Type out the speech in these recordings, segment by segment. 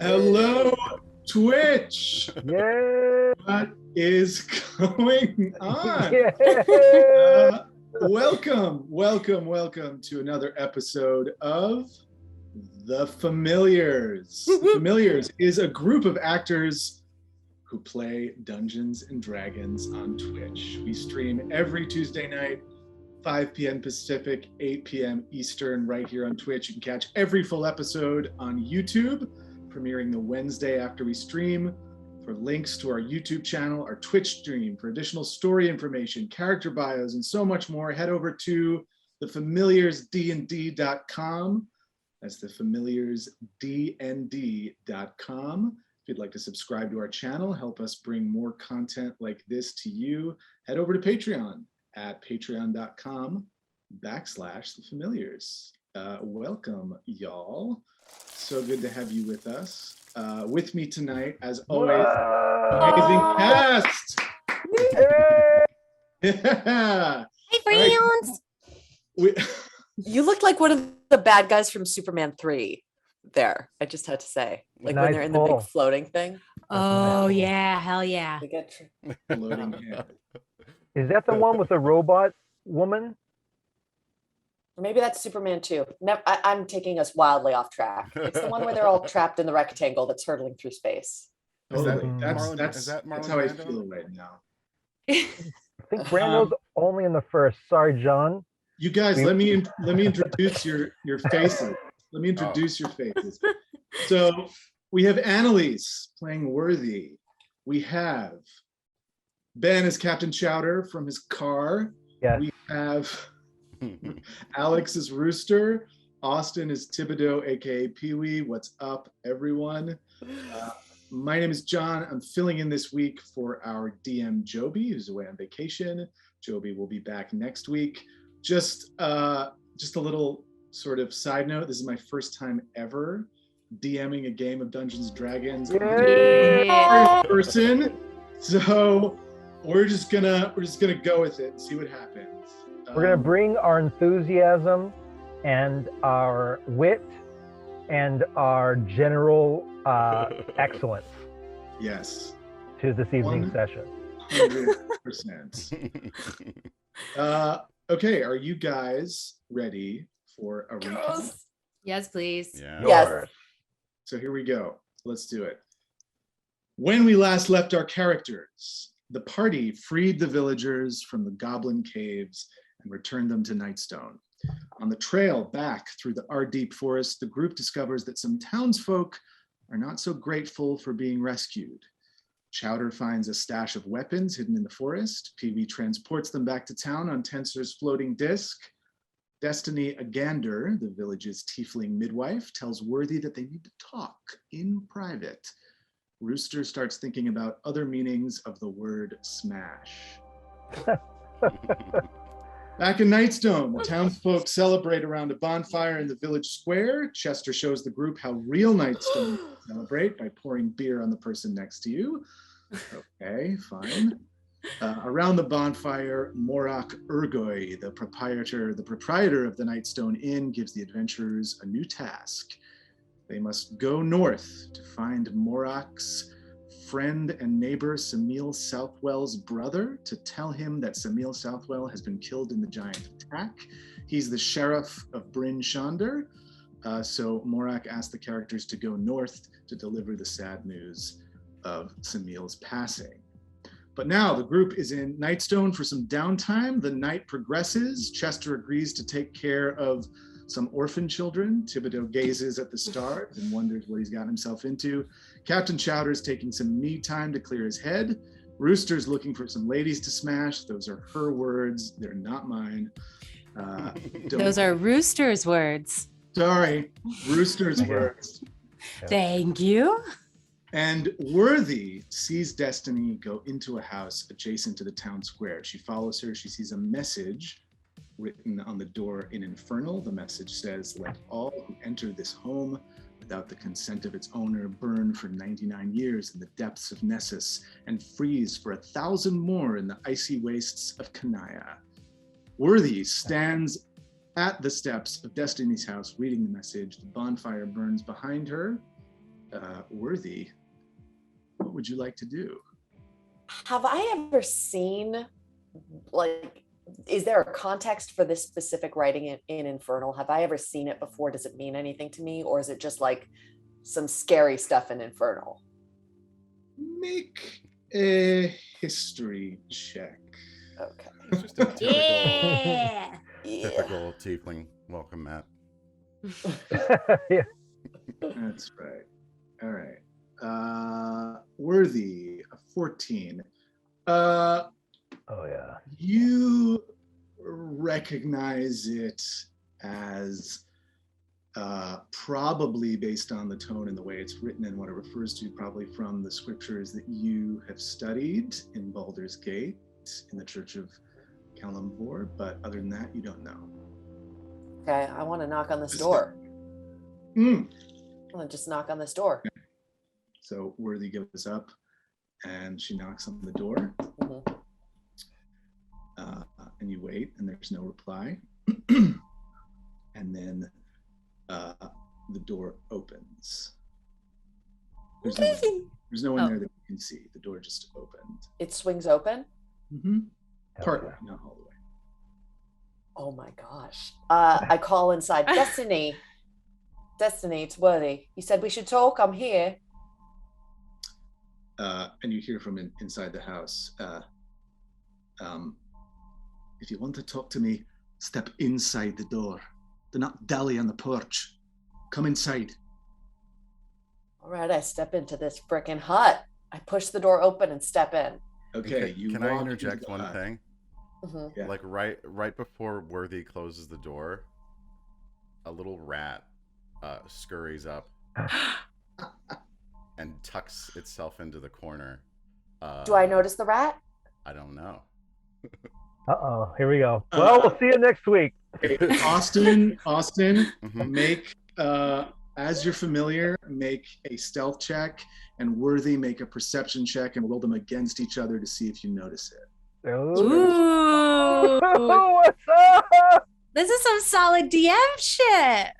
Hello, Twitch. Yeah. What is going on? Yeah. Welcome to another episode of The Familiars. The Familiars is a group of actors who play Dungeons and Dragons on Twitch. We stream every Tuesday night, 5 p.m. Pacific, 8 p.m. Eastern, right here on Twitch. You can catch every full episode on YouTube, premiering the Wednesday after we stream. For links to our YouTube channel, our Twitch stream, for additional story information, character bios, and so much more, head over to thefamiliarsdnd.com. That's thefamiliarsdnd.com. If you'd like to subscribe to our channel, help us bring more content like this to you, head over to Patreon at patreon.com/thefamiliars. Welcome, y'all. So good to have you with us. With me tonight, as always, amazing cast. Yeah. Hey, friends. You look like one of the bad guys from Superman 3 there. I just had to say. Like Nice when they're in the pull. big floating thing. Oh, yeah. Hell yeah. They get Floating head. Is that the one with the robot woman? Or maybe that's Superman 2. No, I'm taking us wildly off track. It's the one where they're all trapped in the rectangle that's hurtling through space. Totally. Marlon- That's how I feel right now. I think Brando's only in the first. Sorry, John. You guys, let me introduce your faces. Let me introduce your faces. So we have Annalise playing Worthy. We have Ben as Captain Chowder from his car. Yes. We have Alex is Rooster. Austin is Thibodeaux, aka Pee-wee. What's up, everyone? My name is John. I'm filling in this week for our DM Joby, who's away on vacation. Joby will be back next week. Just a little sort of side note. This is my first time ever DMing a game of Dungeons and Dragons Yeah. in person. So we're just gonna go with it and see what happens. We're going to bring our enthusiasm and our wit and our general excellence Yes. to this evening's session. 100%. Okay, are you guys ready for a recap? Yes, please. Yeah. Yes. So here we go. Let's do it. When we last left our characters, the party freed the villagers from the goblin caves and returned them to Nightstone. On the trail back through the Ardeep forest, the group discovers that some townsfolk are not so grateful for being rescued. Chowder finds a stash of weapons hidden in the forest. Pee-wee transports them back to town on Tensor's floating disc. Destiny Agander, the village's tiefling midwife, tells Worthy that they need to talk in private. Rooster starts thinking about other meanings of the word smash. Back in Nightstone, the townsfolk celebrate around a bonfire in the village square. Chester shows the group how real Nightstone celebrate by pouring beer on the person next to you. Okay, fine. Around the bonfire, Morak Urgoy, the proprietor of the Nightstone Inn, gives the adventurers a new task. They must go north to find Morak's friend and neighbor Samil Southwell's brother to tell him that Samil Southwell has been killed in the giant attack. He's the sheriff of Bryn Chowder. So Morak asked the characters to go north to deliver the sad news of Samil's passing. But now the group is in Nightstone for some downtime. The night progresses. Chester agrees to take care of some orphan children. Thibodeaux gazes at the stars and wonders what he's gotten himself into. Captain Chowder's taking some me time to clear his head. Rooster's looking for some ladies to smash. Those are her words. They're not mine. Those are Rooster's words. Sorry, Rooster's words. Thank you. And Worthy sees Destiny go into a house adjacent to the town square. She follows her. She sees a message written on the door in Infernal. The message says, "Let all who enter this home without the consent of its owner burn for 99 years in the depths of Nessus and freeze for 1,000 more in the icy wastes of Kanaya." Worthy stands at the steps of Destiny's house reading the message. The bonfire burns behind her. Worthy, what would you like to do? Have I ever seen, like, is there a context for this specific writing in Infernal? Have I ever seen it before? Does it mean anything to me? Or is it just like some scary stuff in Infernal? Make a history check. Okay. It's just a typical, Yeah. typical tiefling. Welcome, Matt. Yeah. That's right. All right. Worthy, a 14. Oh yeah. You recognize it as probably based on the tone and the way it's written and what it refers to, probably from the scriptures that you have studied in Baldur's Gate, in the Church of Lathander, but other than that, you don't know. Okay, I want to knock on this door. Mm. I want to just knock on this door. So Worthy gives up and she knocks on the door. Mhm. And you wait and there's no reply. And then the door opens. There's no one there that you can see. The door just opened. It swings open. Mm-hmm. Hell Partly, yeah. not all the way. Oh my gosh. I call inside. Destiny. Destiny, it's Worthy. You said we should talk. I'm here. And you hear from inside the house, if you want to talk to me, step inside the door. Do not dally on the porch. Come inside. All right, I step into this frickin' hut. I push the door open and step in. Okay, Can I interject one thing? Mhm. Yeah. Like right before Worthy closes the door, a little rat scurries up and tucks itself into the corner. Do I notice the rat? I don't know. Uh-oh, here we go. Well, we'll see you next week. Austin, Mhm. make, as you're familiar, make a stealth check, and Worthy, make a perception check, and roll them against each other to see if you notice it. Ooh. What's up? This is some solid DM shit.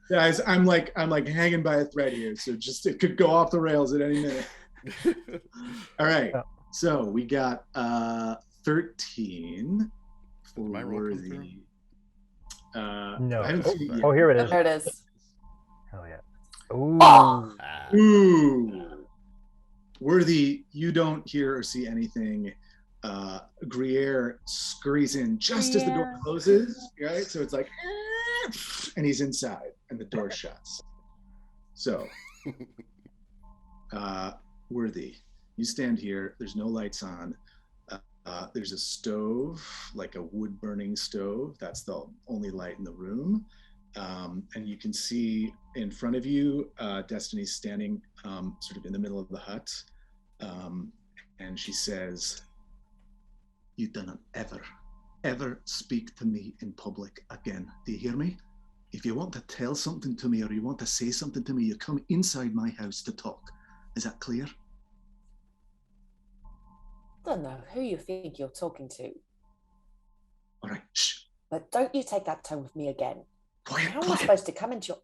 Guys, I'm like hanging by a thread here, so just it could go off the rails at any minute. All right, so we got 13 for Did my roll come Worthy. No. I haven't seen it yet. Oh, here it is. There it is. Hell yeah. Ooh. Oh. Ah. Ooh. Worthy, you don't hear or see anything. Gruyere scurries in just as the door closes, right? So it's like, and he's inside, and the door shuts. So, Worthy, you stand here. There's no lights on. There's a stove, like a wood-burning stove. That's the only light in the room. And you can see in front of you, Destiny's standing sort of in the middle of the hut. And she says, "You do not ever speak to me in public again. Do you hear me? If you want to tell something to me or you want to say something to me, you come inside my house to talk. Is that clear?" I don't know who you think you're talking to, All right, shh, but don't you take that tone with me again. quiet, How am I quiet, supposed to come into your...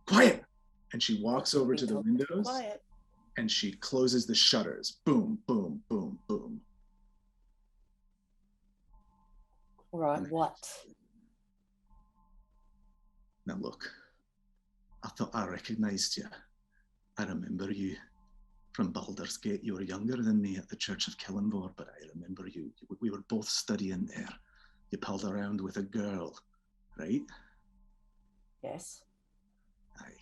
quiet. And she walks over to the Talk windows Quiet. and she closes the shutters. Boom, boom, boom, boom. Right, what? Now look, I thought I recognized you. I remember you from Baldur's Gate. You were younger than me at the Church of Lathander, but I remember you. We were both studying there. You palled around with a girl, right? Yes. Aye.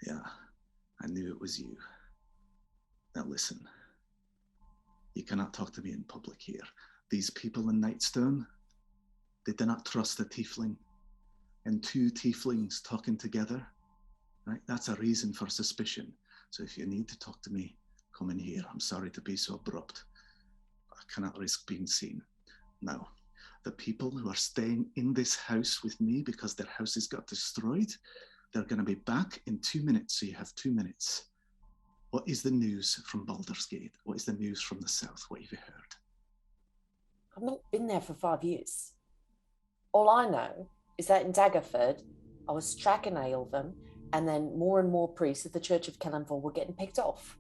Yeah, I knew it was you. Now listen, you cannot talk to me in public here. These people in Nightstone, they do not trust a tiefling. And two tieflings talking together, right? That's a reason for suspicion. So if you need to talk to me, come in here. I'm sorry to be so abrupt. I cannot risk being seen. Now, the people who are staying in this house with me because their houses got destroyed, they're going to be back in 2 minutes. So you have 2 minutes. What is the news from Baldur's Gate? What is the news from the south? What have you heard? I've not been there for 5 years. All I know is that in Daggerford, I was tracking all of them, and then more and more priests at the Church of Kellenvor were getting picked off.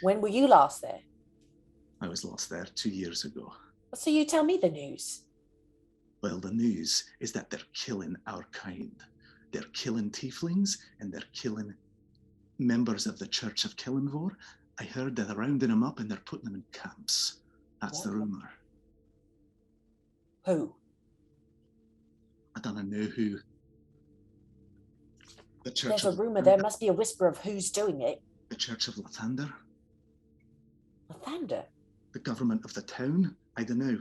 When were you last there? I was last there 2 years ago. So you tell me the news. Well, the news is that they're killing our kind. They're killing tieflings, and they're killing members of the Church of Kellenvor. I heard they're rounding them up and they're putting them in camps. That's the rumor. Who? I don't know who. The Church There's a of rumor. Lathander. There must be a whisper of who's doing it. The Church of Lathander. Lathander? The government of the town. I don't know.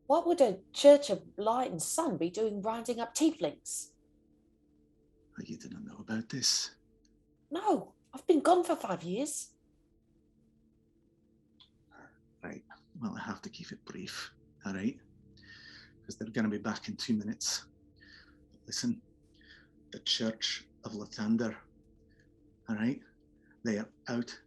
What would a Church of Light and Sun be doing rounding up tieflings? Oh, you didn't know about this? No, I've been gone for 5 years. Right. Well, I have to keep it brief. All right? Because they're going to be back in 2 minutes. Listen, the Church of Lathander, all right? They are out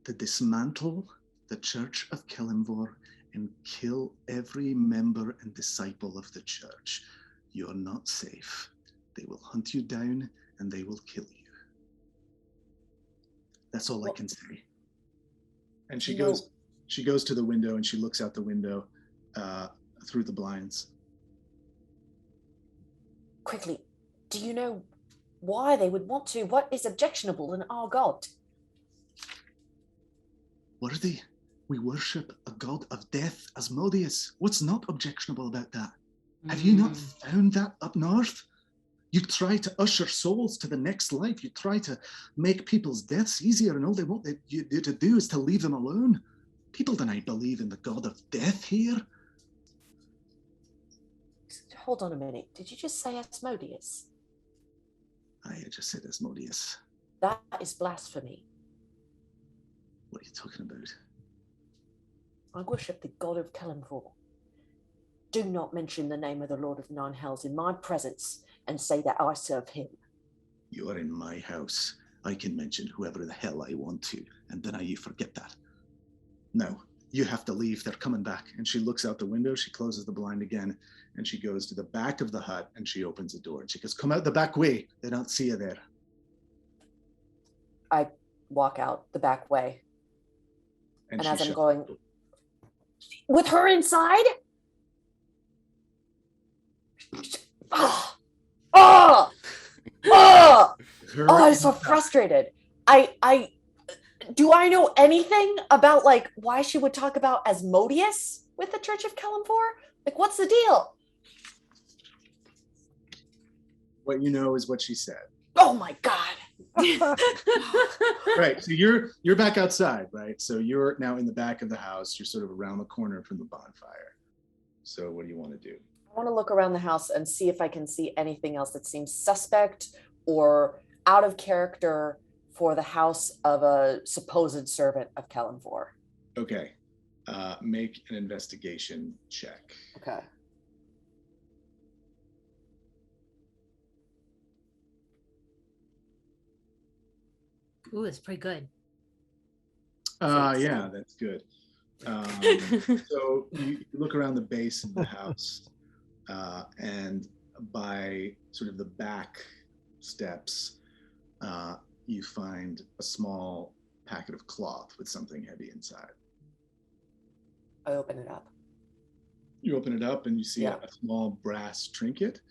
to dismantle the Church of Kellenvor and kill every member and disciple of the church. You're not safe. They will hunt you down and they will kill you. That's all I can say. And she goes to the window and she looks out the window through the blinds. Quickly, do you know why they would want to? What is objectionable in our God? Worthy, we worship a god of death, Asmodeus. What's not objectionable about that? Have you not found that up north? You try to usher souls to the next life. You try to make people's deaths easier, and all they want you to do is to leave them alone. People don't believe in the god of death here. Hold on a minute. Did you just say Asmodeus? I just said Asmodeus. That is blasphemy. What are you talking about? I worship the god of Kellenvor. Do not mention the name of the Lord of Nine Hells in my presence and say that I serve him. You are in my house. I can mention whoever the hell I want to, and then you forget that. No, you have to leave. They're coming back. And she looks out the window. She closes the blind again, and she goes to the back of the hut, and she opens the door. And she goes, "Come out the back way. They don't see you there." I walk out the back way. And as I'm going, with her inside? Oh, I'm so frustrated. Do I know anything about like why she would talk about Asmodeus with the Church of Kellenvor? Like, what's the deal? What you know is what she said. Oh my God. Right. So you're back outside, right? So you're now in the back of the house. You're sort of around the corner from the bonfire. So what do you want to do? I want to look around the house and see if I can see anything else that seems suspect or out of character for the house of a supposed servant of Kellenvor. Okay. Make an investigation check. Okay. Ooh, it's pretty good. Yeah, that's good. So you look around the base of the house, and by sort of the back steps, you find a small packet of cloth with something heavy inside. I open it up. You open it up and you see Yeah. a small brass trinket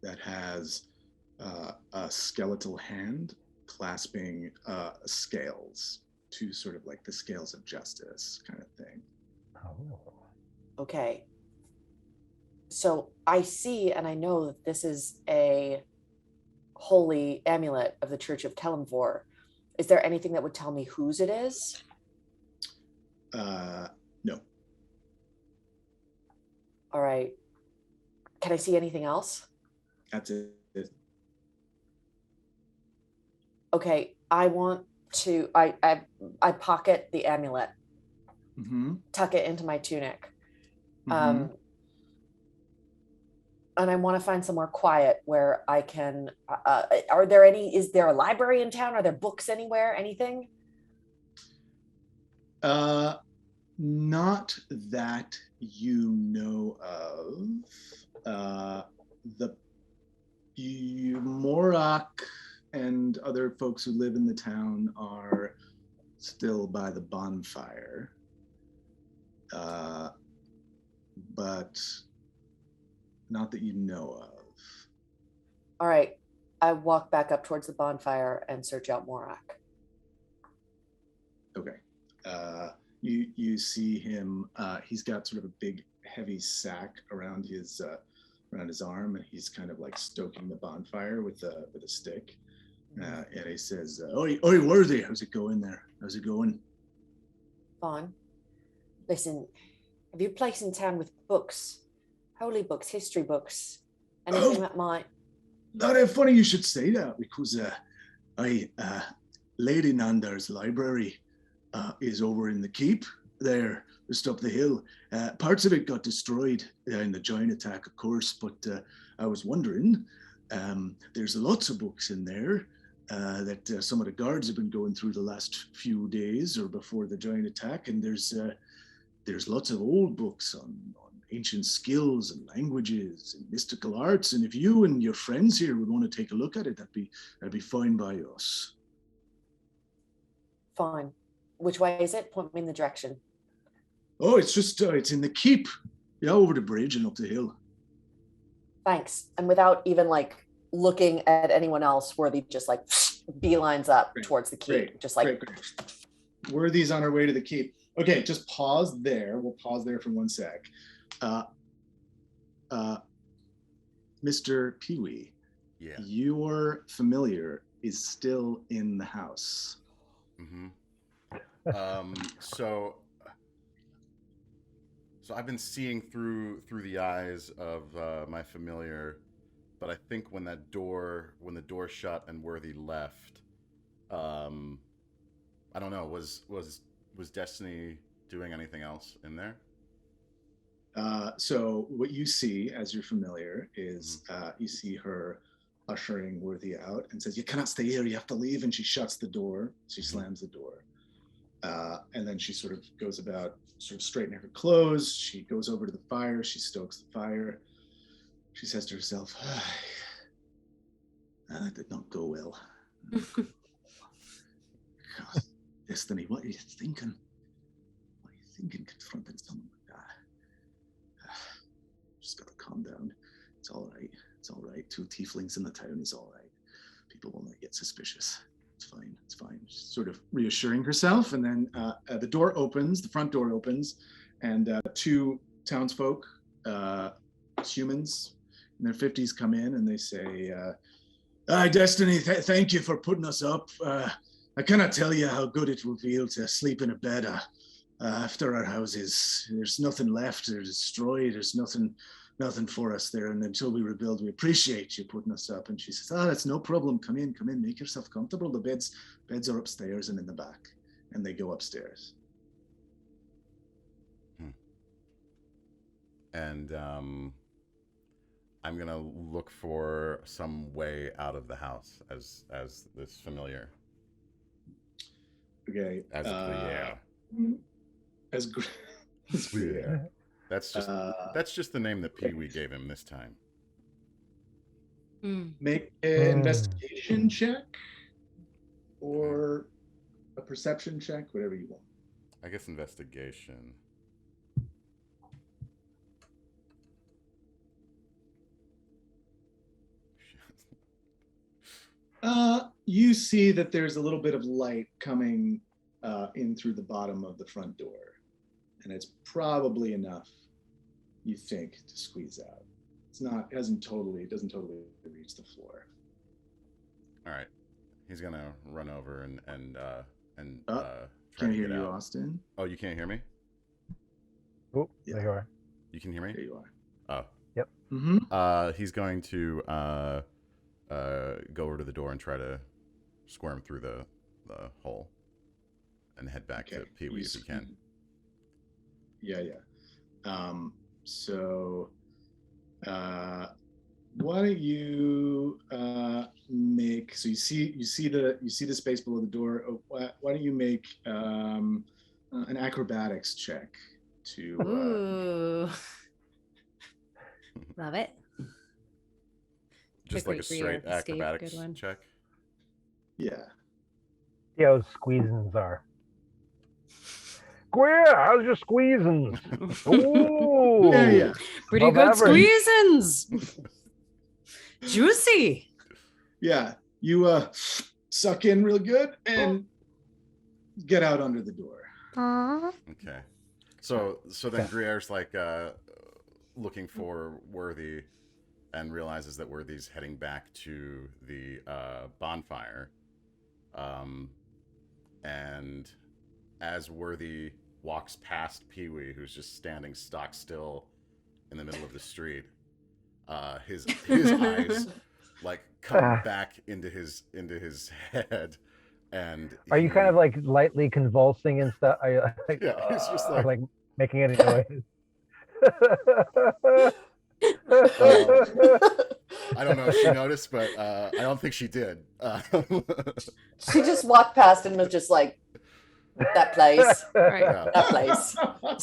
that has a skeletal hand clasping scales, two sort of like the scales of justice kind of thing. Oh. Okay. So I see and I know that this is a holy amulet of the Church of Kellenvor. Is there anything that would tell me whose it is? No. All right. Can I see anything else? That's it. Okay, I want to, I pocket the amulet, Mm-hmm. tuck it into my tunic. Mm-hmm. And I want to find somewhere quiet where I can, is there a library in town? Are there books anywhere? Anything? Not that you know of. The Morak and other folks who live in the town are still by the bonfire, but not that you know of. All right. I walk back up towards the bonfire and search out Morak. Okay. You see him. He's got sort of a big, heavy sack around his arm, and he's kind of like stoking the bonfire with a stick. And he says, "Oi, Worthy, how's it going there? How's it going?" Fine. Listen, have you a place in town with books, holy books, history books, anything that might? Funny you should say that, because Lady Nandar's library is over in the keep there, just up the hill. Parts of it got destroyed in the giant attack, of course, but I was wondering, there's lots of books in there that some of the guards have been going through the last few days or before the giant attack, and there's lots of old books on ancient skills and languages and mystical arts, and if you and your friends here would want to take a look at it, that'd be fine by us. Fine. Which way is it? Point me in the direction. Oh, it's just, it's in the keep. Yeah, over the bridge and up the hill. Thanks. And without even like looking at anyone else, Worthy just like beelines up towards the keep. Just like. Great. Worthy's on her way to the keep. Okay, just pause there. We'll pause there for 1 sec. Mr. Pee-wee, your familiar is still in the house. Mm-hmm. So I've been seeing through the eyes of my familiar, but I think when the door shut and Worthy left, I don't know, was Destiny doing anything else in there? So what you see as your familiar is you see her ushering Worthy out and says, "You cannot stay here, you have to leave," and she shuts the door. She slams the door. And then she sort of goes about sort of straightening her clothes. She goes over to the fire. She stokes the fire. She says to herself, "That did not go well." God, Destiny, what are you thinking? What are you thinking confronting someone like that? Just gotta calm down. It's all right. It's all right. 2 tieflings in the town is all right. People will not get suspicious. It's fine. It's fine. She's sort of reassuring herself, and then the door opens. The front door opens, and 2 townsfolk, humans in their 50s, come in, and they say, "Hi, Destiny. Thank you for putting us up. I cannot tell you how good it will feel to sleep in a bed after our houses. There's nothing left. They're destroyed. There's nothing for us there, and until we rebuild, we appreciate you putting us up." And she says, "That's no problem. Come in, make yourself comfortable. The beds are upstairs and in the back." And they go upstairs. And I'm gonna look for some way out of the house as this familiar. Okay. As Gruyere. As Gruyere. That's just the name that Pee-wee gave him this time. Make an investigation check or a perception check, whatever you want. I guess investigation. You see that there's a little bit of light coming in through the bottom of the front door, and it's probably enough, you think, to squeeze out. It doesn't totally reach the floor. All right, he's gonna run over and Can't hear you, Austin. Oh, you can't hear me? Oh, yeah. There you are. You can hear me? There you are. Oh. Yep. Mm-hmm. He's going to go over to the door and try to squirm through the hole and head back to Pee-wee if he can. Yeah. Why don't you make, so you see the space below the door. Why don't you make an acrobatics check to Ooh. Love it. Just The like a great straight Greer escape, acrobatics good one. check. Yeah. See how squeezins are. Square, how's your squeezins? Ooh. Yeah. Pretty above good average. squeezins. Juicy. Yeah. You suck in real good and get out under the door. Okay. So then Grierre's like looking for Worthy and realizes that Worthy's heading back to the bonfire. And as Worthy walks past Pee-wee, who's just standing stock still in the middle of the street, his eyes like come back into his head, and Are you kind of like lightly convulsing and stuff? Are you like, yeah, he's just like making any noise? I don't know if she noticed, but I don't think she did. She just walked past and was just like, that place. Right. Yeah. That place.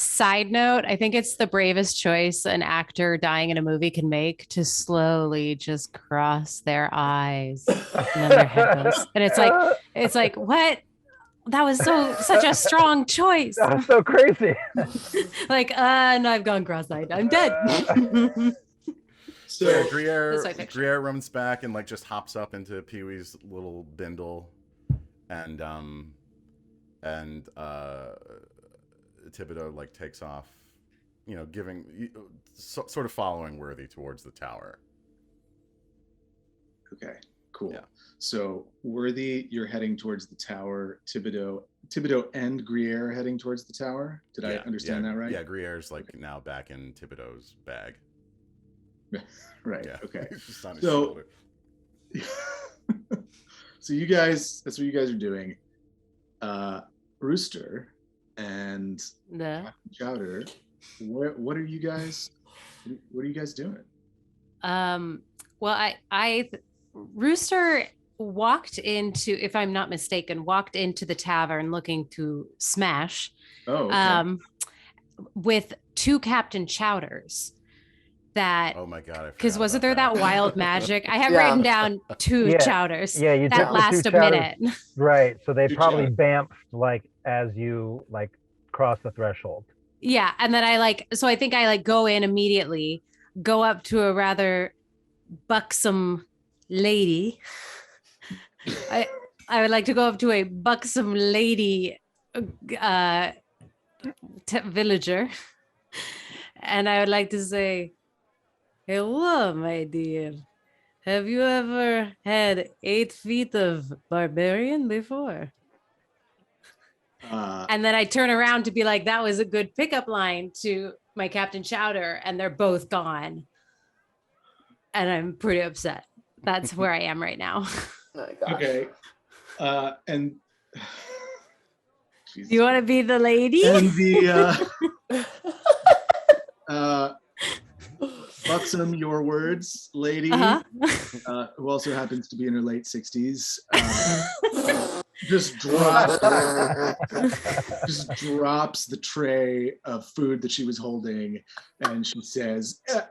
Side note, I think it's the bravest choice an actor dying in a movie can make to slowly just cross their eyes and then their head goes. And it's like, what? That was such a strong choice. That was so crazy. Like, no, I've gone cross-eyed. I'm dead. So yeah, That's my picture. Grierre runs back and like just hops up into Pee-wee's little bindle, and Thibodeaux like takes off, sort of following Worthy towards the tower. Okay, cool. Yeah. So Worthy, you're heading towards the tower. Thibodeaux and Grierre are heading towards the tower. Did I understand that right? Yeah, Grierre's like now back in Thibodeaux's bag. Right. Yeah. Okay. He's just on his So- shoulder. So you guys, that's what you guys are doing. Rooster and The Chowder, what are you guys? What are you guys doing? well, Rooster walked into, if I'm not mistaken, walked into the tavern looking to smash, Oh, okay. with two Captain Chowders. That Oh my god! because wasn't there that wild magic? I have Yeah. written down two Yeah. Chowders Yeah, you that took the last two a Chowders. minute. Right. So they Good probably job. bamped like as you like cross the threshold. Yeah, and then I think I go in immediately, go up to a rather buxom lady. I would like to go up to a buxom lady villager, and I would like to say, "Hello, my dear. Have you ever had 8 feet of barbarian before?" And then I turn around to be like, that was a good pickup line to my Captain Chowder, and they're both gone. And I'm pretty upset. That's where I am right now. Oh my gosh. Okay. And Do you want to be the lady? and the buxom, your words, lady, Uh-huh. who also happens to be in her late 60s, just drops the tray of food that she was holding, and she says, 8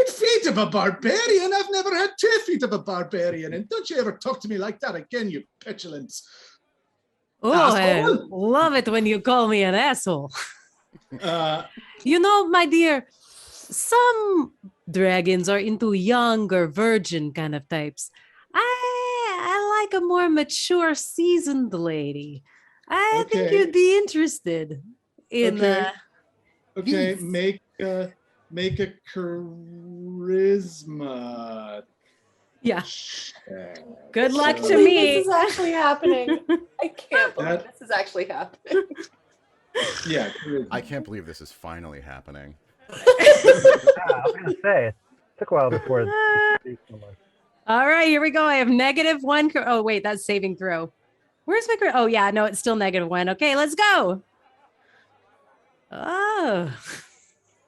feet of a barbarian? I've never had 2 feet of a barbarian, and don't you ever talk to me like that again, you petulant. Oh, I Asshole. love it when you call me an asshole. You My dear, some dragons are into young or virgin kind of types. I like a more mature, seasoned lady. I think Okay. you'd be interested in Okay. Okay, Yes. make a charisma. yeah. check. Good luck So- to me. This is actually happening. I can't believe That- this is actually happening. Yeah, charisma. I can't believe this is finally happening. Yeah, I was gonna say it took a while before. All right, here we go. I have -1. Oh, wait, that's saving throw. Where's my? Oh, yeah, no, it's still -1. Okay, let's go. Oh,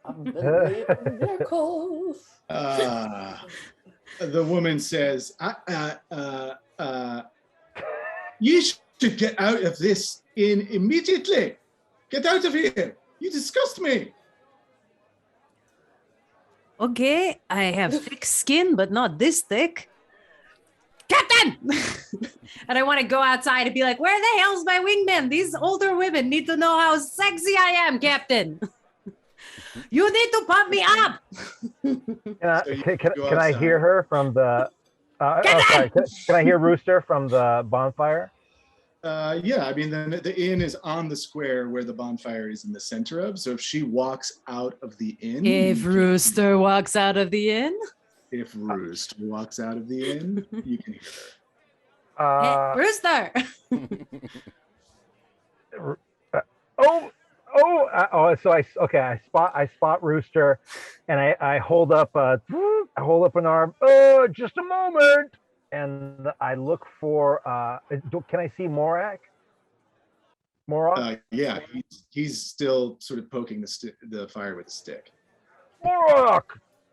Unbelievable miracles. The woman says, you should get out of this inn immediately. Get out of here. You disgust me. okay. I have thick skin, but not this thick. Captain! And I want to go outside and be like, where the hell's my wingman? These older women need to know how sexy I am, Captain. You need to pump me up. Can I hear her from the... sorry, can I hear Rooster from the bonfire? Yeah, I mean, the inn is on the square where the bonfire is in the center of. So if she walks out of the inn... If Rooster walks out of the inn? If Rooster walks out of the inn, you can hear her. Hey, Rooster! So I spot Rooster, and I hold up an arm. Oh, just a moment, and I look for. Can I see Morak? Yeah, he's still sort of poking the fire with a stick. Morak,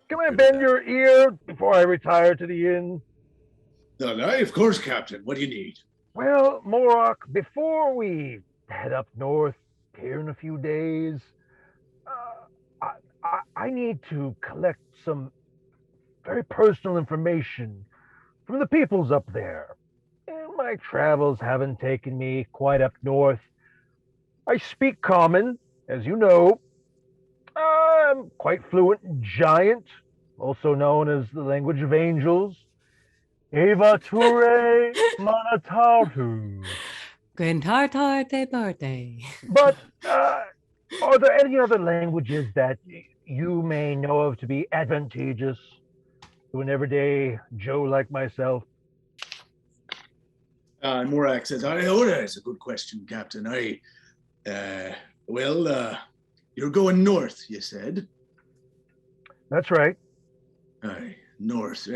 can I bend your ear before I retire to the inn? Of course, Captain. What do you need? Well, Morak, before we head up north here in a few days, I need to collect some very personal information from the peoples up there. And my travels haven't taken me quite up north. I speak Common, as you know. I'm quite fluent in Giant, also known as the language of angels. Eva Ture Manataru. Gwentartarte birthday. But are there any other languages that you may know of to be advantageous to an everyday Joe like myself? Morak says, that's a good question, Captain. You're going north, you said? That's right. North.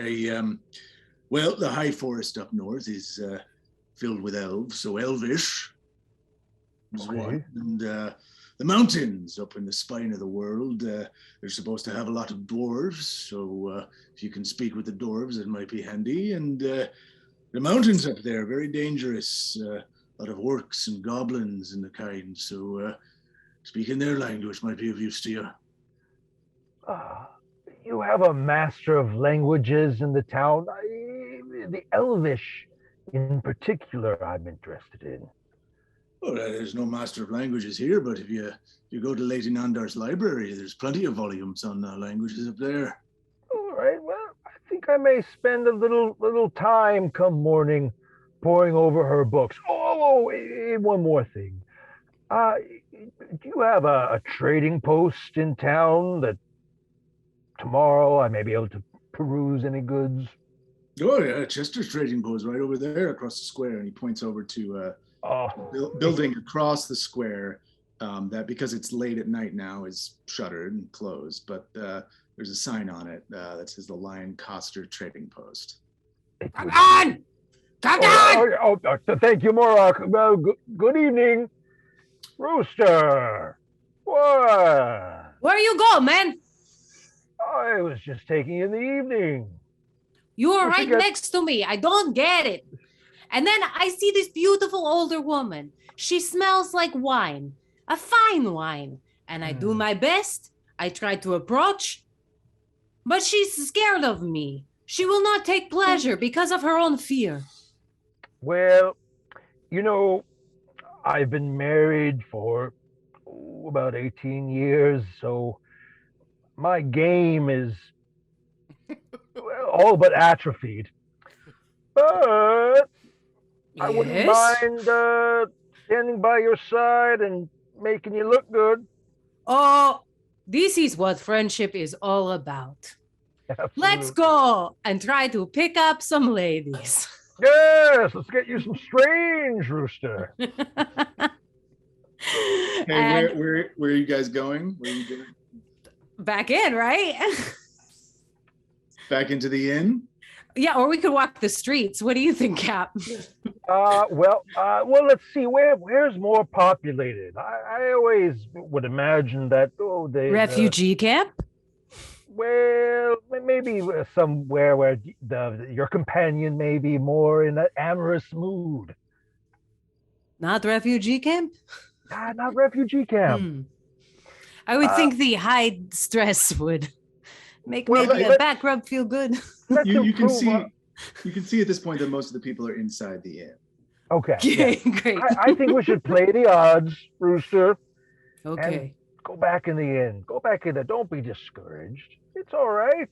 Well, the high forest up north is filled with elves, so elvish is one. And the mountains up in the spine of the world, they're supposed to have a lot of dwarves, so if you can speak with the dwarves, it might be handy. And the mountains up there, very dangerous, a lot of orcs and goblins and the kind, so speaking their language might be of use to you. You have a master of languages in the town. The Elvish, in particular, I'm interested in. Well, there's no master of languages here, but if you go to Lady Nandar's library, there's plenty of volumes on languages up there. All right. Well, I think I may spend a little time come morning poring over her books. One more thing. Do you have a trading post in town that tomorrow I may be able to peruse any goods? Oh yeah, Chester's trading post right over there across the square, and he points over to building across the square that, because it's late at night now, is shuttered and closed, but there's a sign on it that says the Lion Coster Trading Post. Come on! Thank you, Morak. Well, good evening. Rooster. What? Where you go, man? I was just taking in the evening. You are right next to me. I don't get it. And then I see this beautiful older woman. She smells like wine, a fine wine. And I do my best. I try to approach, but she's scared of me. She will not take pleasure because of her own fear. Well, I've been married for about 18 years, so my game is all but atrophied. But I wouldn't mind standing by your side and making you look good. Oh, this is what friendship is all about. Absolutely. Let's go and try to pick up some ladies. Yes, let's get you some strange, Rooster. Hey, where are you guys going? Where are you going? Back in, right? Back into the inn? Yeah, or we could walk the streets. What do you think, Cap? Well, let's see. Where's more populated? I always would imagine that refugee camp. Well, maybe somewhere where your companion may be more in an amorous mood. Not refugee camp? Not refugee camp. I would think the high stress would make maybe a back rub feel good. You can see You can see at this point that most of the people are inside the inn. Okay. Okay, Yeah. great. I think we should play the odds, Rooster. Okay. Go back in the inn. Go back in there. Don't be discouraged. It's all right.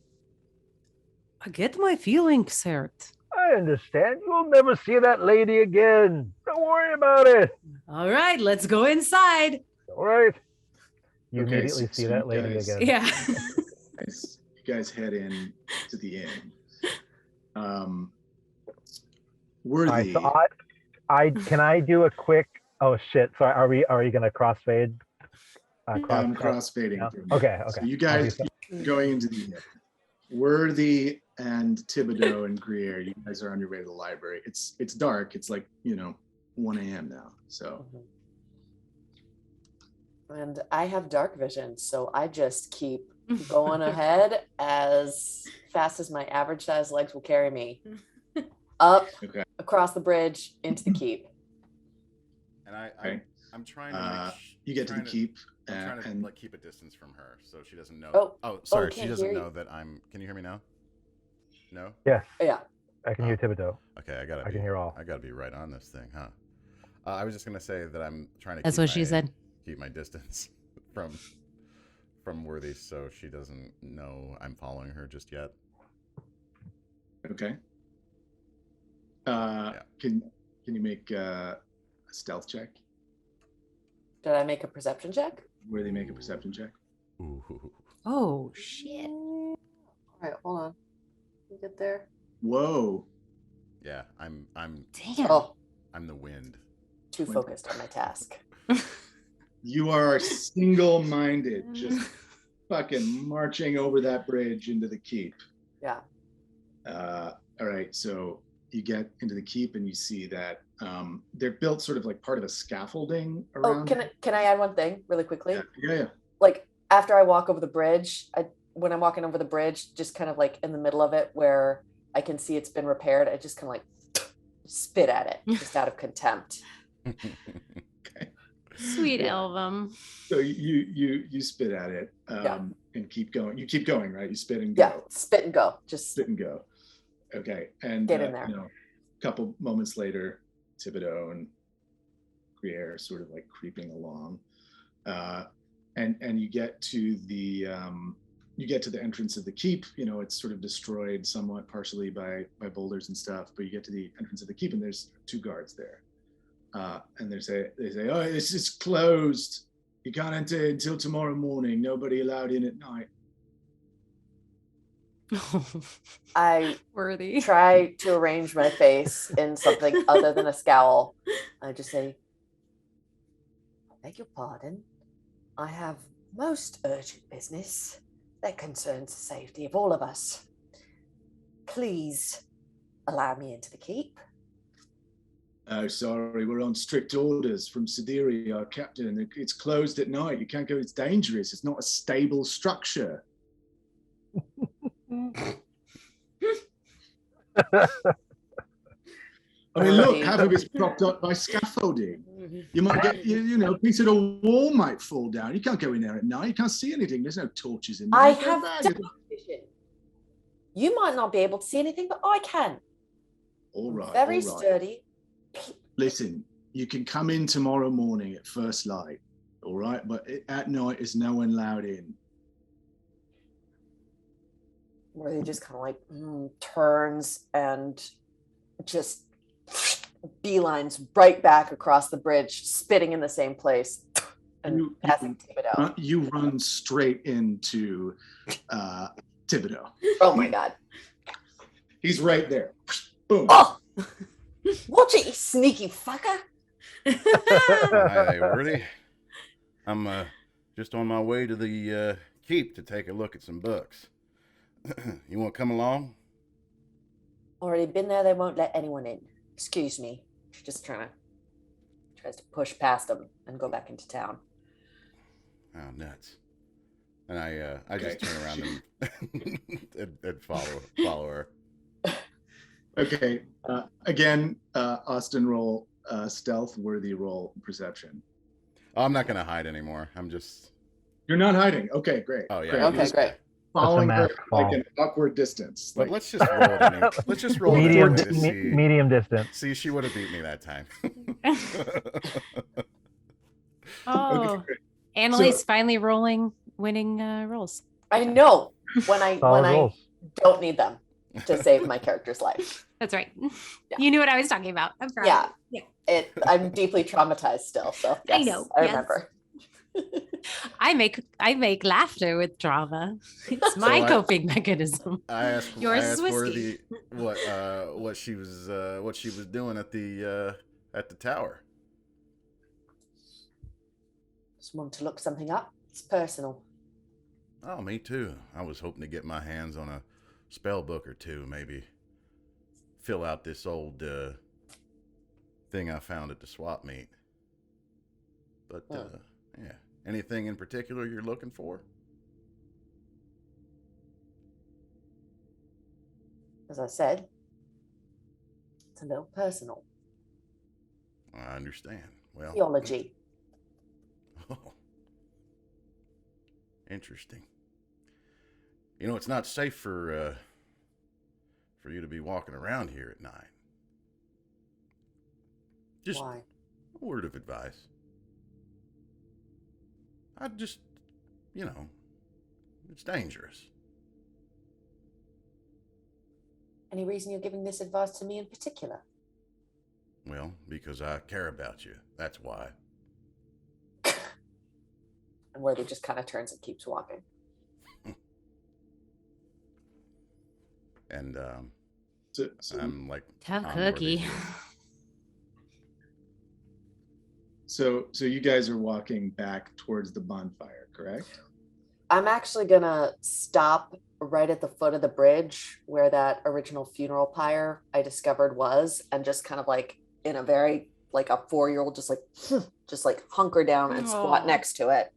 I get my feelings hurt. I understand. You'll never see that lady again. Don't worry about it. All right, let's go inside. All right. You Okay, immediately so see you that lady guys- again. Yeah. You guys head in to the inn. Worthy. So can I do a quick? Oh shit! Sorry. Are you gonna crossfade? I'm crossfading. No? for a minute. Okay. So Okay. you guys going into the inn. Worthy and Thibodeaux and Grier, you guys are on your way to the library. It's dark. It's like 1 a.m. now. So And I have dark vision, so I just keep going ahead as fast as my average sized legs will carry me up across the bridge into the keep. And Okay. I'm trying to you get to the keep I'm trying to and keep a distance from her so she doesn't know. Oh, Sorry, she can't doesn't hear know you. that I'm. Can you hear me now? No. Yes. Yeah. I can hear Thibodeaux. Okay, I can hear all. I gotta be right on this thing, huh? I was just gonna say that I'm trying to. That's keep what she said. Keep my distance from Worthy, so she doesn't know I'm following her just yet. okay. Yeah. Can you make a stealth check? Did I make a perception check? Worthy, make a perception check. Ooh. Oh shit. All right, hold on. You get there? Whoa. Yeah, I'm Damn. Oh, I'm the wind. too focused on my task. You are single-minded, just fucking marching over that bridge into the keep. Yeah. All right, so you get into the keep and you see that they're built sort of like part of a scaffolding around. Oh, can I add one thing really quickly? Yeah. Like after I walk over the bridge, when I'm walking over the bridge, just kind of like in the middle of it where I can see it's been repaired, I just kind of like spit at it just out of contempt. Okay. Sweet album. So you spit at it and keep going. You keep going, right? You spit and go. Yeah, spit and go. Just Spit and go. Okay. And get in there. A couple moments later, Thibodeaux and Grier are sort of like creeping along. And you get to the entrance of the keep. It's sort of destroyed somewhat partially by boulders and stuff, but you get to the entrance of the keep and there's 2 guards there. And they say, oh, this is closed. You can't enter until tomorrow morning. Nobody allowed in at night. I Worthy. try to arrange my face in something other than a scowl. I just say, I beg your pardon. I have most urgent business that concerns the safety of all of us. Please allow me into the keep. Oh, sorry, we're on strict orders from Sidiri, our captain. It's closed at night. You can't go. It's dangerous. It's not a stable structure. I mean, look, half of it's propped up by scaffolding. You might get, a piece of the wall might fall down. You can't go in there at night. You can't see anything. There's no torches in there. I have dark vision. You might not be able to see anything, but I can. All right. Very all right. sturdy. Listen, you can come in tomorrow morning at first light. All right, but at night is no one allowed in. Where he just kind of like turns and just beelines right back across the bridge, spitting in the same place and passing Thibodeaux. You run straight into Thibodeaux. Oh my God. He's right there. Boom. Oh, watch it, you sneaky fucker. Hi there, Worthy. I'm just on my way to the keep to take a look at some books. You want to come along? Already been there, they won't let anyone in. Excuse me. She just tries to push past them and go back into town. Oh, nuts. And I just turn around and follow her. Okay. Again, Austin, roll stealth, Worthy roll perception. Oh, I'm not going to hide anymore. I'm just... You're not hiding. Okay, great. Oh, yeah. Great. Okay, great. following her mask like fall. an awkward distance. But Like, let's just roll it. Let's just roll medium, it anyway to see. medium distance. See, she would have beat me that time. Oh, okay, Annalise So- finally winning rolls. I know when I Solid rolls. don't need them to save my character's life. That's right. Yeah. You knew what I was talking about. I'm proud. Yeah. I'm deeply traumatized still. So yes, I know, I yes. remember. I make laughter with drama. It's my So coping mechanism. I asked, Yours I is asked whiskey. Worthy what she was doing at the tower. Just want to look something up. It's personal. Oh, me too. I was hoping to get my hands on a spell book or two, maybe fill out this old thing I found at the swap meet. But yeah, anything in particular you're looking for? As I said, it's a little personal. I understand. Well, Theology. oh, interesting. You know, it's not safe for you to be walking around here at night. Just Why? a word of advice. I'd just, it's dangerous. Any reason you're giving this advice to me in particular? Well, because I care about you. That's why. And Worthy just kind of turns and keeps walking. And so I'm like, Tough on Worthy cookie. here. So you guys are walking back towards the bonfire, correct? I'm actually gonna stop right at the foot of the bridge where that original funeral pyre I discovered was, and just kind of like in a very like a 4-year-old, just like hunker down and squat Aw. next to it.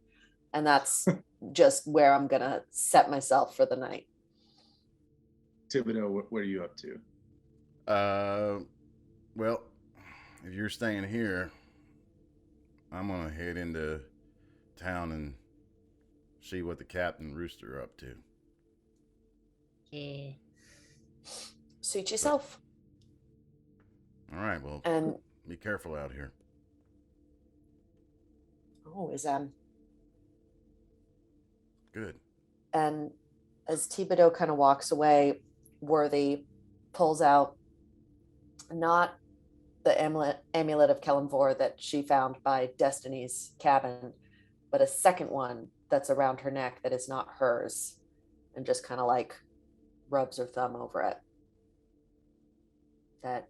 And that's just where I'm gonna set myself for the night. Thibodeaux, what are you up to? Well, if you're staying here, I'm gonna head into town and see what the captain and Rooster are up to. Yeah. Suit yourself. All right, well, And be careful out here. is Good. and as Thibodeaux kind of walks away, Worthy pulls out not the amulet of Kelemvor that she found by Destiny's cabin, but a second one that's around her neck that is not hers, and just kind of like rubs her thumb over it. That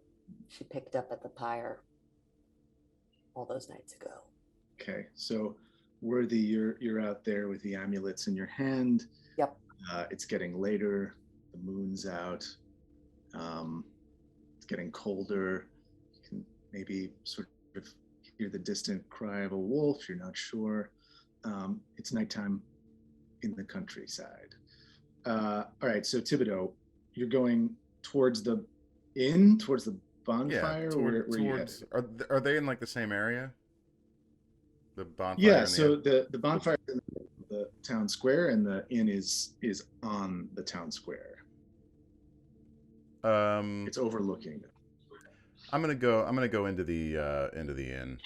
she picked up at the pyre all those nights ago. Okay, so Worthy, you're out there with the amulets in your hand. Yep. It's getting later. The moon's out. It's getting colder. You can maybe sort of hear the distant cry of a wolf. You're not sure. It's nighttime in the countryside. All right, so Thibodeaux, you're going towards the inn, towards the bonfire. Where you headed? Are they in like the same area? The bonfire. Yeah, and so inn? the bonfire is in the town square, and the inn is on the town square. It's overlooking. I'm gonna go into the inn.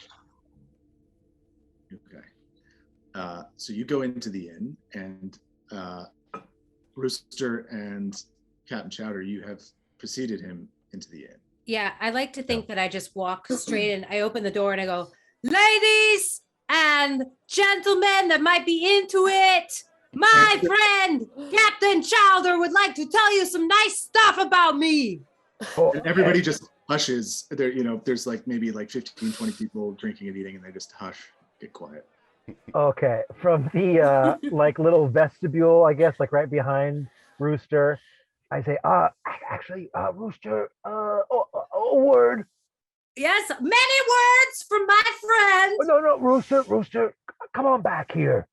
Okay. So you go into the inn, and Rooster and Captain Chowder, you have preceded him into the inn. Yeah, I like to think that I just walk straight in. I open the door and I go, ladies and gentlemen that might be into it, my friend Captain Chowder would like to tell you some nice stuff about me. And everybody just hushes. There's like maybe like 15, 20 people drinking and eating, and they just hush, get quiet. Okay, from the like little vestibule, I guess, like right behind Rooster, I say, actually, Rooster, a word. Yes, many words from my friend. Oh, no, Rooster, come on back here.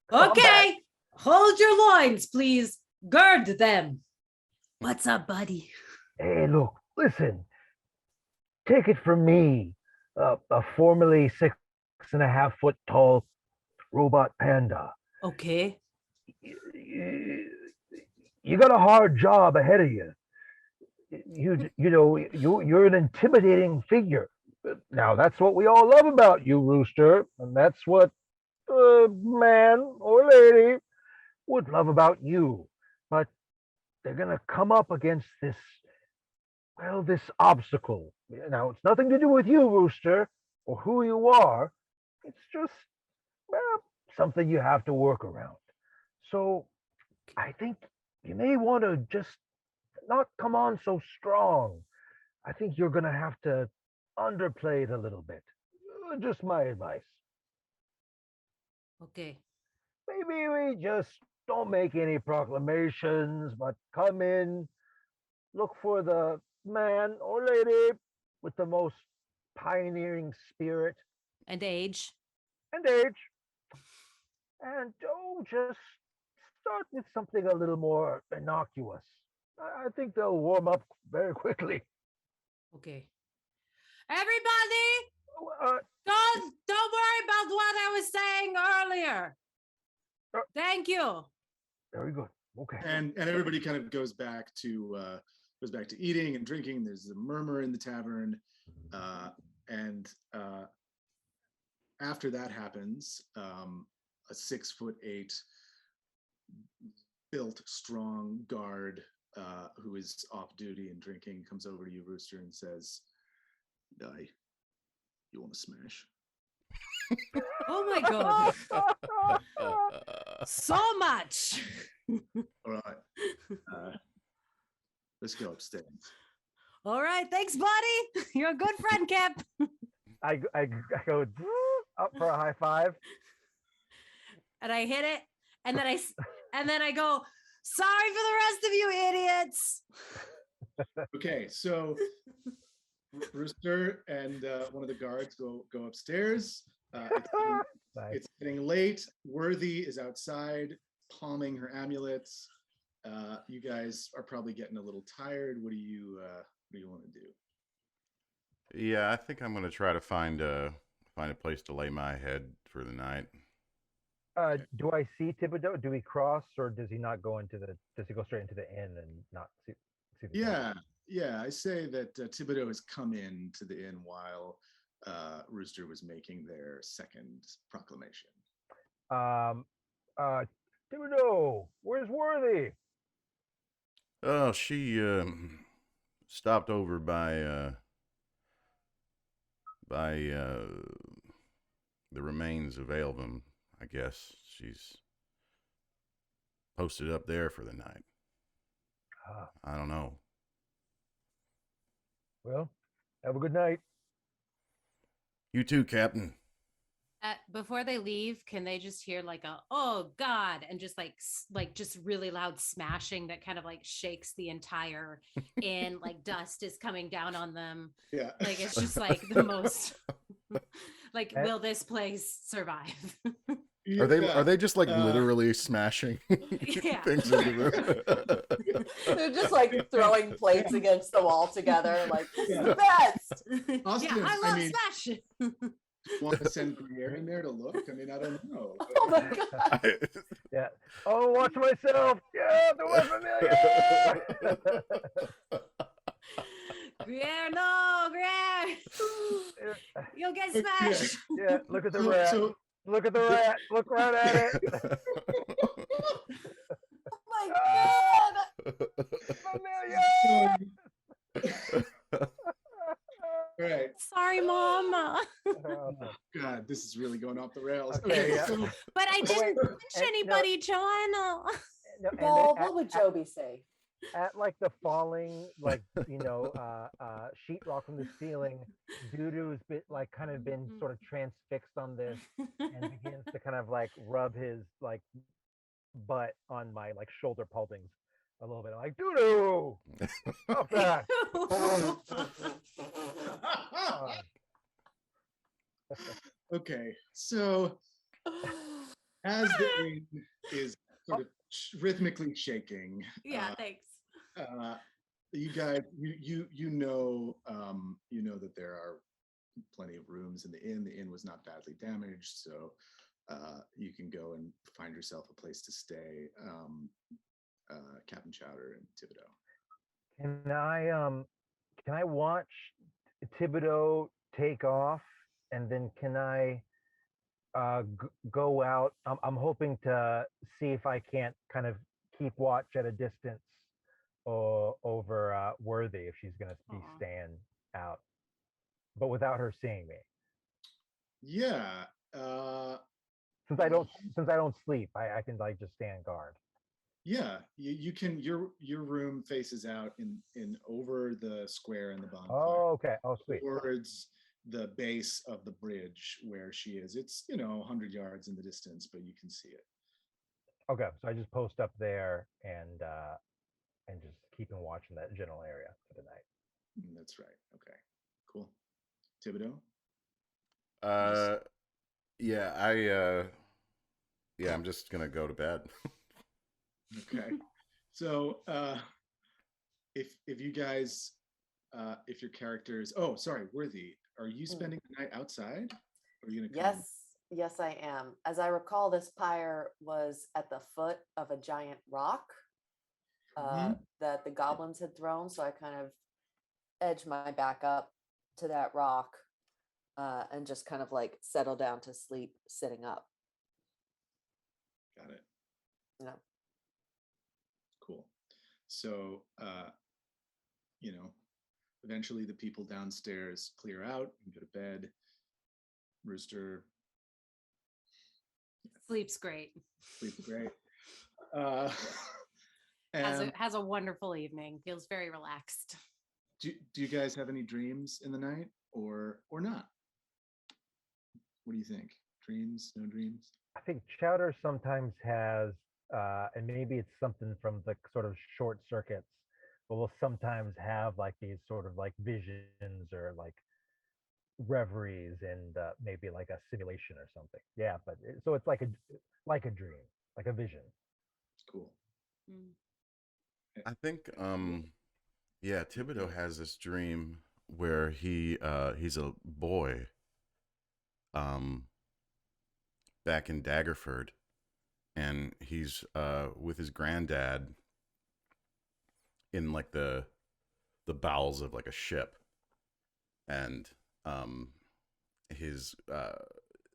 Come Okay, hold your loins, please. Gird them. What's up, buddy? Hey, look, listen. Take it from me, a formerly 6.5 foot tall robot panda. Okay. you got a hard job ahead of you. You're an intimidating figure. Now that's what we all love about you, Rooster, and that's what man or lady would love about you. But they're gonna come up against this obstacle. Now it's nothing to do with you, Rooster, or who you are. It's just well, something you have to work around. So I think you may want to just not come on so strong. I think you're going to have to underplay it a little bit. Just my advice. Okay. Maybe we just don't make any proclamations, but come in, look for the man or lady with the most pioneering spirit And age. and age. And don't just start with something a little more innocuous. I think they'll warm up very quickly. Okay. Everybody, Uh, don't worry about what I was saying earlier. Thank you. Very good. Okay. And everybody kind of goes back to eating and drinking. There's a murmur in the tavern, and after that happens, a 6'8" built, strong guard who is off duty and drinking comes over to you, Rooster, and says, "Die, you want to smash?" Oh my god. So much. All right, let's go upstairs. All right. Thanks, buddy. You're a good friend, Cap. I go up for a high five. And I hit it. And then I go, sorry for the rest of you idiots. Okay, so Rooster and one of the guards go upstairs. It's getting late. Worthy is outside palming her amulets. You guys are probably getting a little tired. What do you want to do? Yeah, I think I'm gonna try to find a place to lay my head for the night. Do I see Thibodeaux? Do we cross, or does he not go does he go straight into the inn and not see the Yeah. I say that Thibodeaux has come in to the inn while Rooster was making their second proclamation. Thibodeaux, where's Worthy? Oh, she stopped over by the remains of Elvin. I guess she's posted up there for the night. I don't know. Well, have a good night. You too, Captain. Before they leave, can they just hear like a "oh God" and just like just really loud smashing that kind of like shakes the entire inn, like dust is coming down on them. Yeah, like it's just like the most. Like, will this place survive? Are they just like literally smashing things in the room? They're just like throwing plates against the wall together, like this is the best. Austin, yeah, I love smashing. Want to send Gruyere in there to look? I mean, I don't know. Oh my god! Yeah. Oh, watch myself. Yeah, the one familiar. Gruyere, no, Gruyere. You'll get smashed. Yeah, look at the rat. Look at the rat. Look right at it. Oh my god! Familiar. All right. Sorry, Mama. Oh, God, this is really going off the rails. Okay, yeah. But I didn't push anybody, Joanna. Well, what would Joby say? At like the falling, like sheetrock from the ceiling, Doodoo's been sort of transfixed on this and begins to kind of like rub his like butt on my like shoulder pulpings a little bit. I'm like, Doodoo, stop that. Okay, so as the ring is sort of rhythmically shaking, Thanks. You guys, you know that there are plenty of rooms in the inn. The inn was not badly damaged, so you can go and find yourself a place to stay. Captain Chowder and Thibodeaux. Can I watch Thibodeaux take off, and then can I go out? I'm hoping to see if I can't kind of keep watch at a distance over Worthy if she's going to be staying out, but without her seeing me. Yeah. Since I don't sleep, I can like just stand guard. Yeah, you can. Your room faces out in over the square and the bonfire. Oh, okay. Oh, sweet. Towards the base of the bridge where she is. It's 100 yards in the distance, but you can see it. Okay, so I just post up there and just keep watching that general area for the night. That's right. Okay, cool. Thibodeaux? I'm just gonna go to bed. Okay. So if you guys if your characters Worthy, are you spending the night outside? Or are you gonna come? Yes, I am. As I recall, this pyre was at the foot of a giant rock that the goblins had thrown. So I kind of edged my back up to that rock and just kind of like settle down to sleep sitting up. Got it. Yeah. Cool. So eventually the people downstairs clear out and go to bed. Rooster Sleeps great. And Has a wonderful evening. Feels very relaxed. do you guys have any dreams in the night or not? What do you think? Dreams? No dreams? I think Chowder sometimes has, and maybe it's something from the sort of short circuits, but we'll sometimes have like these sort of like visions or like reveries and maybe like a simulation or something. Yeah, but so it's like a dream, like a vision. Cool. I think Thibodeaux has this dream where he's a boy back in Daggerford, and he's with his granddad in like the bowels of like a ship, and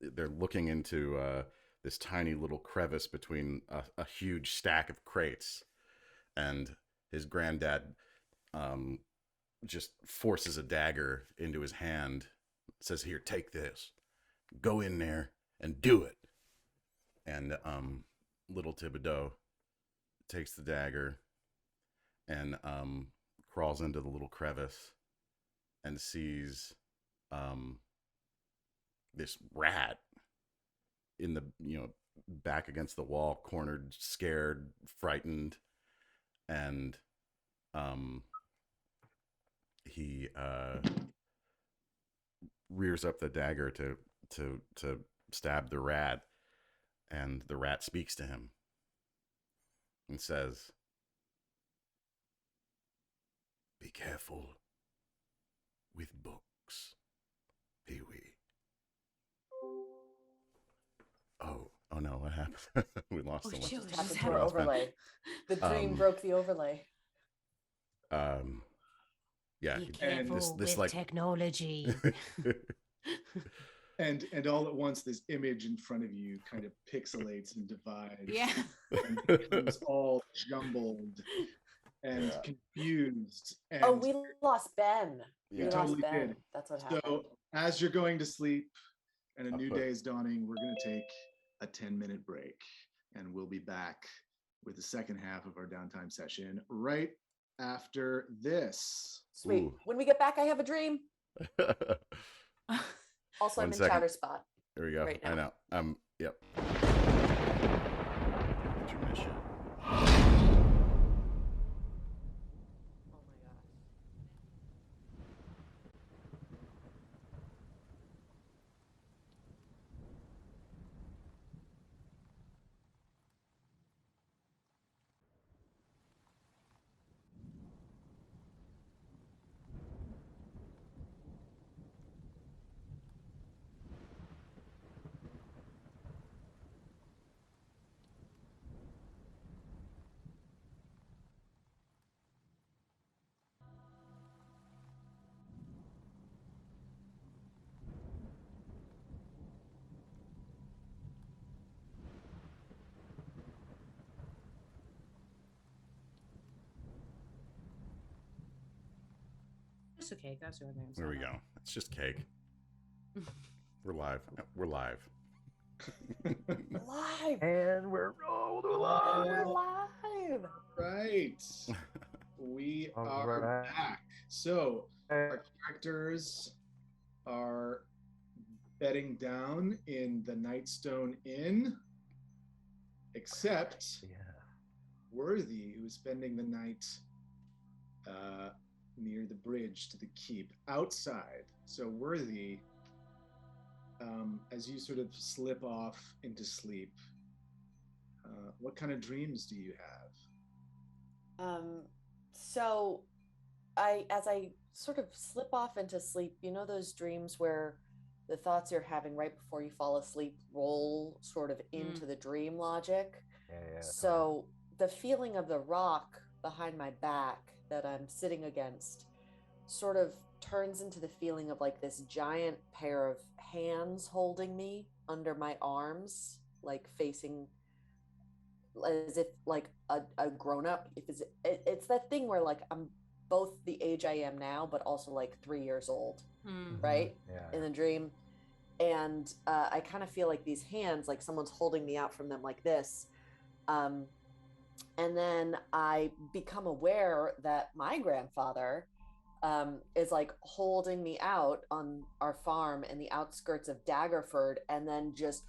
they're looking into this tiny little crevice between a huge stack of crates, and his granddad just forces a dagger into his hand, says, "Here, take this, go in there and do it." And little Thibodeaux takes the dagger and crawls into the little crevice and sees this rat in the back against the wall, cornered, scared, frightened, and he rears up the dagger to stab the rat, and the rat speaks to him and says, "Be careful with books, Pee-wee." Oh no, what happened? We lost someone. Just happened to our overlay. The dream broke the overlay. Yeah. Be careful with like technology. And all at once, this image in front of you kind of pixelates and divides. Yeah. And becomes all jumbled and confused. And we lost Ben. Yeah. We totally lost Ben. did. That's what happened. So as you're going to sleep and a new day is dawning, we're going to take a 10-minute break, and we'll be back with the second half of our downtime session right after this. Sweet. Ooh. When we get back, I have a dream. Also, I'm in second. Chowder spot. There we go. Right now. I know. Yep. Intermission. Oh my gosh. just a cake. That's the only thing. There we go. It's just cake. We're live. We're live. Live. And we're We're live. live. Right. We All are right. back. So our characters are bedding down in the Nightstone Inn, except Yeah. Worthy, who is spending the night near the bridge to the keep outside. So Worthy, as you sort of slip off into sleep, what kind of dreams do you have? So as I sort of slip off into sleep, you know those dreams where the thoughts you're having right before you fall asleep roll sort of into the dream logic. Yeah. So the feeling of the rock behind my back that I'm sitting against sort of turns into the feeling of like this giant pair of hands holding me under my arms, like facing as if like a grown-up. It's that thing where like I'm both the age I am now but also like 3 years old, right? Yeah. In the dream. And I kind of feel like these hands, like someone's holding me out from them like this. And then I become aware that my grandfather is like holding me out on our farm in the outskirts of Daggerford, and then just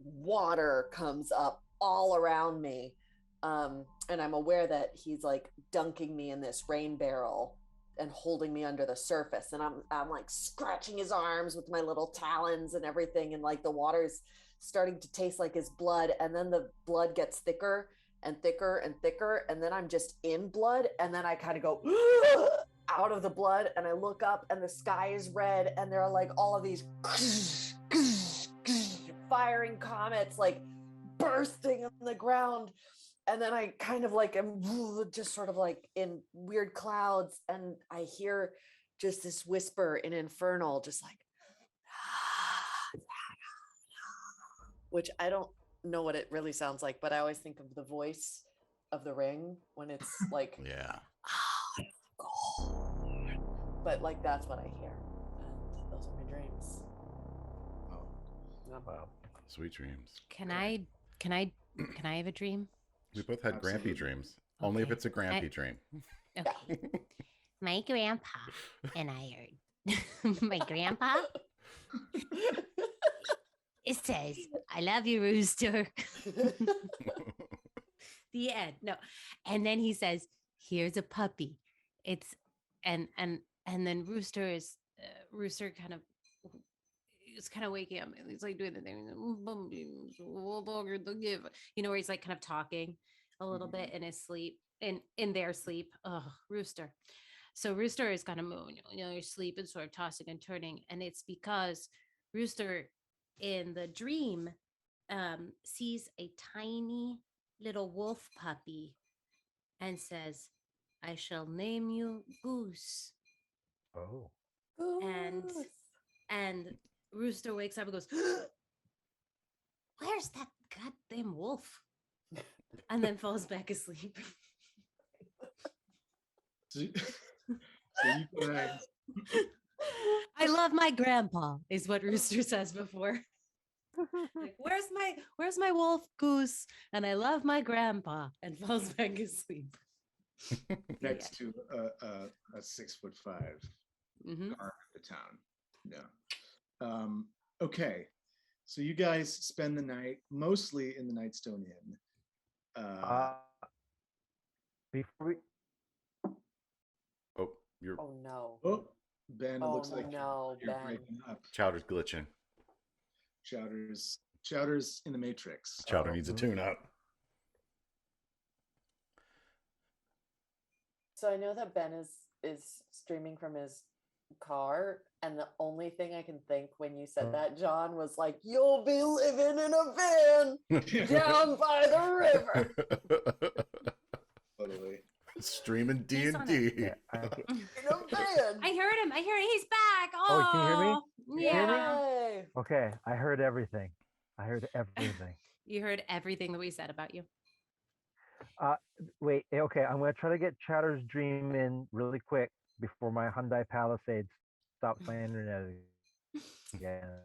water comes up all around me. And I'm aware that he's like dunking me in this rain barrel and holding me under the surface. And I'm like scratching his arms with my little talons and everything. And like the water's starting to taste like his blood. And then the blood gets thicker and thicker and thicker. And then I'm just in blood. And then I kind of go out of the blood, and I look up and the sky is red. And there are like all of these firing comets like bursting on the ground. And then I kind of like am just sort of like in weird clouds, and I hear just this whisper in Infernal, just like, which I don't know what it really sounds like, but I always think of the voice of the Ring when it's like, Yeah. but like that's what I hear, and those are my dreams. Oh, Wow. Sweet dreams. Can I have a dream? We both had Absolutely. Grampy dreams. Only if Okay. it's a Grampy dream. Okay. My grandpa and I are my grandpa. It says, "I love you, Rooster." The end. No, and then he says, "Here's a puppy." It's and then Rooster is kind of. He's kind of waking up. He's like doing the thing, where he's like kind of talking a little bit in his sleep, in their sleep. Oh, Rooster. So Rooster is kind of moving, sleep and sort of tossing and turning. And it's because Rooster in the dream sees a tiny little wolf puppy and says, "I shall name you Goose." Oh. And Rooster wakes up and goes, "Where's that goddamn wolf?" And then falls back asleep. so you guys, I love my grandpa, is what Rooster says before. Like, where's my wolf, Goose? And I love my grandpa, and falls back asleep. next to a 6'5" Mm-hmm. guard of the town. Yeah. Okay. So you guys spend the night mostly in the Nightstone Inn. Before we, Oh, you're Oh no. Oh, Ben, it looks like no, you're Ben. breaking up. Chowder's glitching. Chowder's in the Matrix. Chowder needs a tune up. So I know that Ben is streaming from his car, and the only thing I can think when you said that, John, was like, "You'll be living in a van down by the river." Totally. Streaming He's on D&D. yeah, In a van. I heard him. He's back. Oh, can you hear me? Yeah. Yay. okay, I heard everything. I heard everything. You heard everything that we said about you. Wait, okay, I'm gonna try to get Chowder's dream in really quick before my Hyundai Palisade stops my internet again.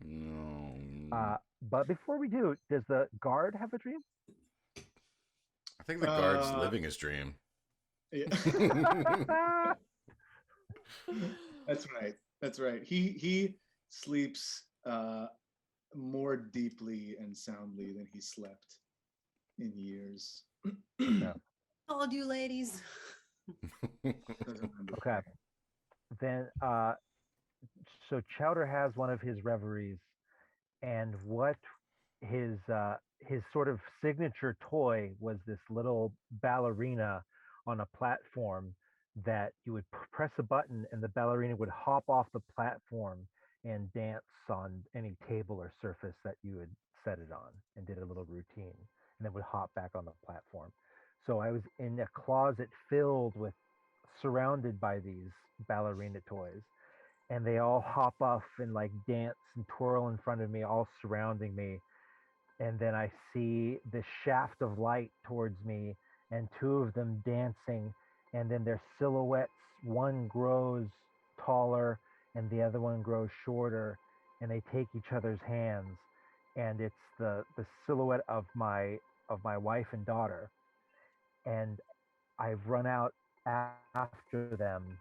No. But before we do, does the guard have a dream? I think the guard's living his dream. Yeah. That's right. That's right. He sleeps more deeply and soundly than he slept in years. Yeah. Told you, ladies. Okay. Then so Chowder has one of his reveries, and what his sort of signature toy was this little ballerina on a platform that you would press a button and the ballerina would hop off the platform and dance on any table or surface that you had set it on and did a little routine and then would hop back on the platform. So I was in a closet filled with surrounded by these ballerina toys and they all hop off and like dance and twirl in front of me, all surrounding me. And then I see this shaft of light towards me and two of them dancing. And then their silhouettes, one grows taller and the other one grows shorter. And they take each other's hands. And it's the silhouette of my wife and daughter. And I've run out after them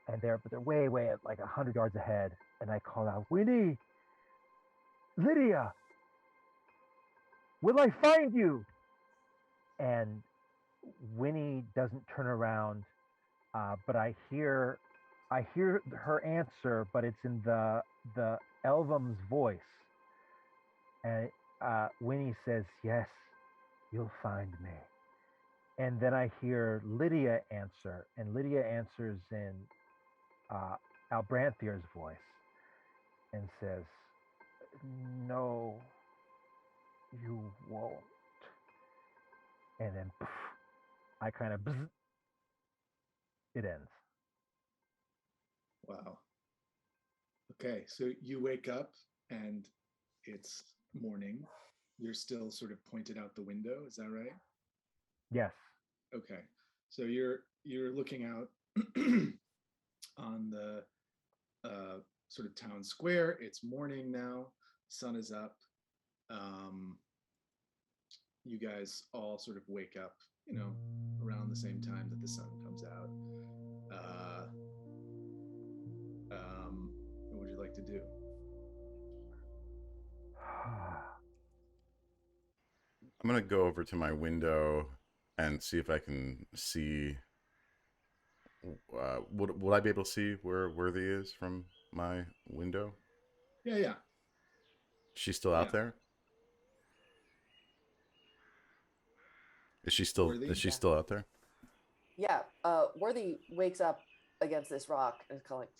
and they're way at like 100 yards ahead, and I call out, Winnie, Lydia, will I find you? And Winnie doesn't turn around, but I hear her answer, but it's in the Elvum's voice, and Winnie says, "Yes, you'll find me." And then I hear Lydia answer, and Lydia answers in Albranthia's voice and says, "No, you won't." And then poof, I kind of it ends. Wow. Okay, so you wake up and it's morning. You're still sort of pointed out the window, is that right? Yes. Okay. So you're looking out on the sort of town square. It's morning now. Sun is up. You guys all sort of wake up, around the same time that the sun comes out. What would you like to do? I'm gonna go over to my window and see if I can see. Would I be able to see where Worthy is from my window? Yeah. She's still out there? Is she still Worthy? still out there? Yeah. Worthy wakes up against this rock and is kind of like,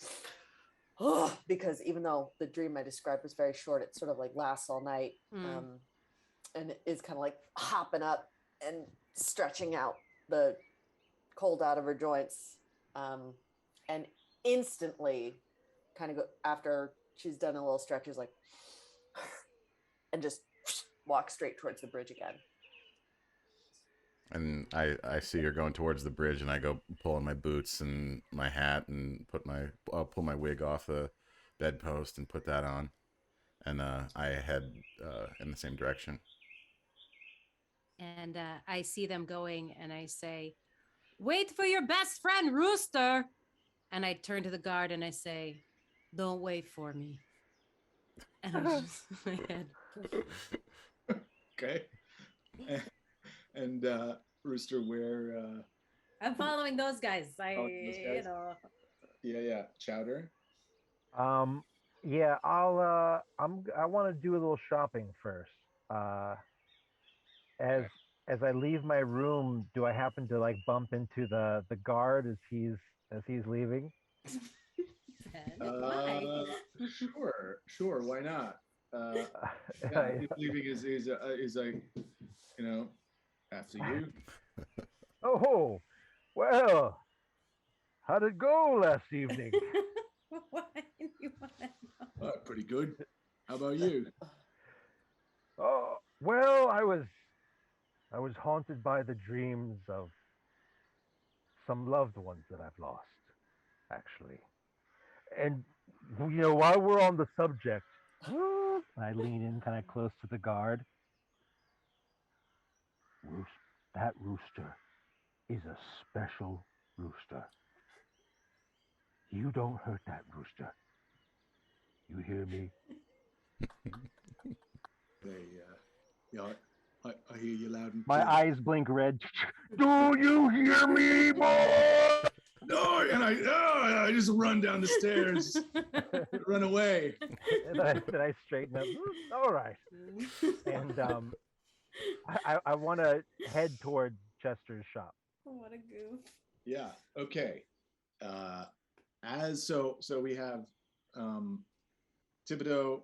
oh, because even though the dream I described was very short, it sort of like lasts all night. And is kind of like hopping up and stretching out the cold out of her joints. And instantly kind of go after she's done a little stretch, is like, and just walk straight towards the bridge again. And I see her going towards the bridge, and I go pull on my boots and my hat and I'll pull my wig off the bedpost and put that on. And I head in the same direction. And I see them going and I say, "Wait for your best friend, Rooster." And I turn to the guard and I say, "Don't wait for me." And I just my head. Okay. And Rooster, where I'm following those guys. Those guys? Yeah. Chowder. Yeah, I want to do a little shopping first. As I leave my room, do I happen to like bump into the guard as he's leaving? Why? Sure. Why not? Yeah, he's leaving is like, after you. Oh, well, how'd it go last evening? Why do you want to know? Pretty good. How about you? Oh, well, I was I was haunted by the dreams of some loved ones that I've lost, actually. And while we're on the subject, I lean in kind of close to the guard. That rooster is a special rooster. You don't hurt that rooster. You hear me? Yeah, I hear you loud and My clear. eyes blink red. Do you hear me, boy? No, and I just run down the stairs, run away. And then I straighten up. All right. And I want to head toward Chester's shop. What a goof. Yeah. Okay. So we have Thibodeaux,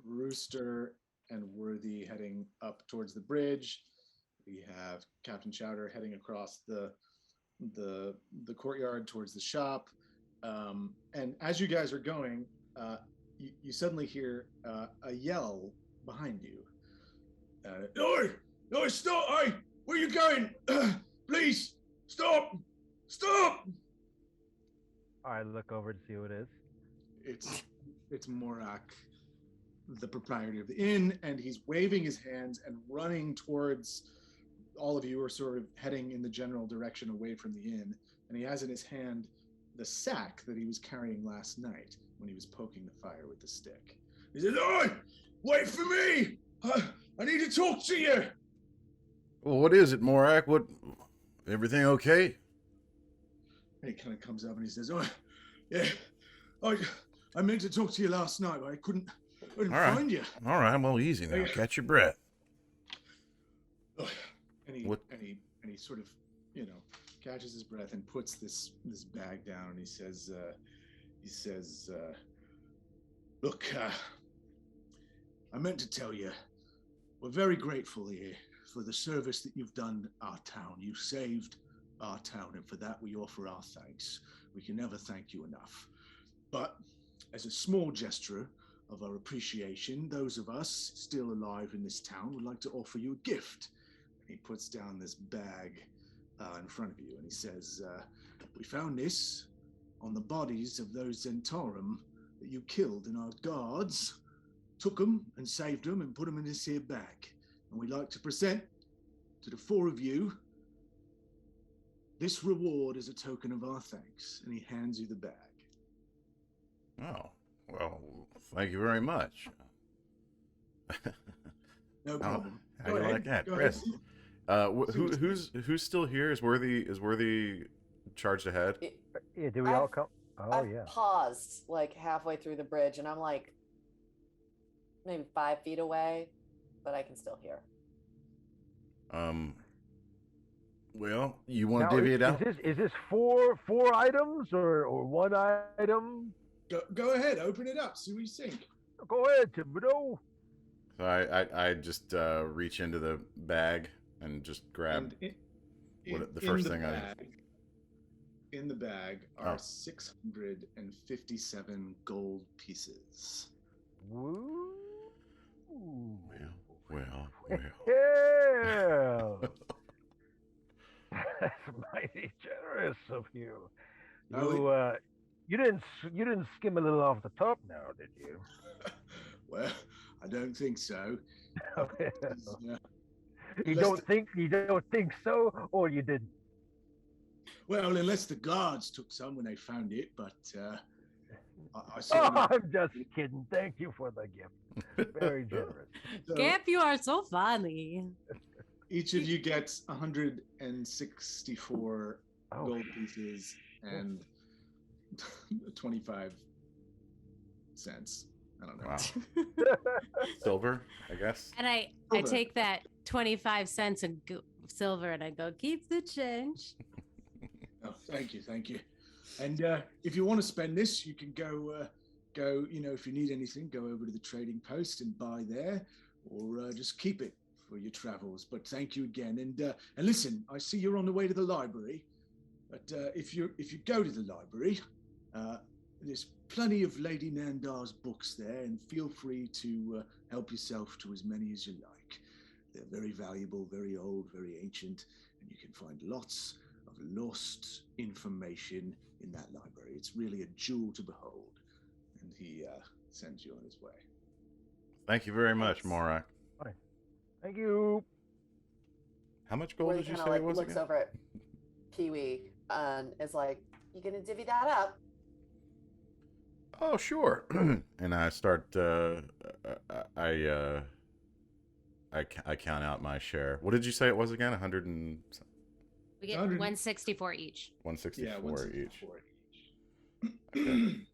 Rooster, and Worthy heading up towards the bridge. We have Captain Chowder heading across the courtyard towards the shop. And as you guys are going, you suddenly hear a yell behind you. No, stop! Hey, where are you going? Please, stop! Stop! I look over to see who it is. It's Morak, the proprietor of the inn, and he's waving his hands and running towards all of you who are sort of heading in the general direction away from the inn. And he has in his hand the sack that he was carrying last night when he was poking the fire with the stick. He says, "Oi, wait for me! I need to talk to you!" Well, what is it, Morak? What? Everything okay? And he kind of comes up and he says, "Oh, yeah, I meant to talk to you last night, but I couldn't find you." All right, well, easy now. Catch your breath. And he sort of, catches his breath and puts this bag down, and he says, "Look, I meant to tell you, we're very grateful here for the service that you've done our town. You saved our town, and for that we offer our thanks. We can never thank you enough. But as a small gesture of our appreciation, those of us still alive in this town would like to offer you a gift." And he puts down this bag in front of you, and he says, "We found this on the bodies of those Zentarum that you killed, and our guards took them and saved them and put them in this here bag. And we'd like to present to the four of you this reward as a token of our thanks." And he hands you the bag. Oh, well, thank you very much. No problem. How do you like that, Chris? Who's still here? Is Worthy charged ahead? Yeah, do we all come? Oh, I've yeah. paused like halfway through the bridge, and I'm like maybe 5 feet away, but I can still hear. Well, you want to divvy it out? Is this four items or one item? Go ahead, open it up, see what you think. Go ahead, Thibodeaux. So I just reach into the bag and just grab the first thing In the bag are 657 gold pieces. Woo. Well. Yeah. That's mighty generous of you. You didn't skim a little off the top now, did you? Well, I don't think so. You don't think so, or you didn't? Well, unless the guards took some when they found it, but I'm just kidding. Thank you for the gift. Very generous. So Gap, you are so funny. each of you gets 164 gold pieces and 25 cents. I don't know. Wow. Silver, I guess. And I take that 25 cents and silver and I go, keep the change. Oh, thank you. And if you want to spend this, you can go, if you need anything, go over to the trading post and buy there, or just keep it for your travels. But thank you again. And listen, I see you're on the way to the library, but if you go to the library, there's plenty of Lady Nandar's books there, and feel free to help yourself to as many as you like. They're very valuable, very old, very ancient, and you can find lots of lost information in that library. It's really a jewel to behold. And he sends you on his way. Thank you very much, Thanks. Morak. Thank you. How much gold Worthy did you kind say of it like was looks again? over at Pee-wee and is like, "You gonna divvy that up?" Oh, sure. And I start. I count out my share. What did you say it was again? 100 and We get 100. 164 each. 164 Yeah, each. 164 Okay.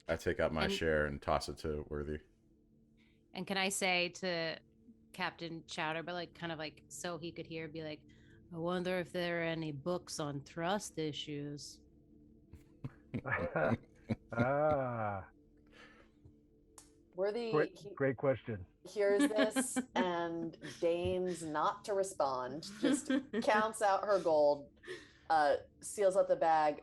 I take out my And- share and toss it to Worthy. And can I say to Captain Chowder, but like kind of like so he could hear, be like, I wonder if there are any books on trust issues. Ah, Worthy great question. hears this and deigns not to respond, just counts out her gold, seals up the bag,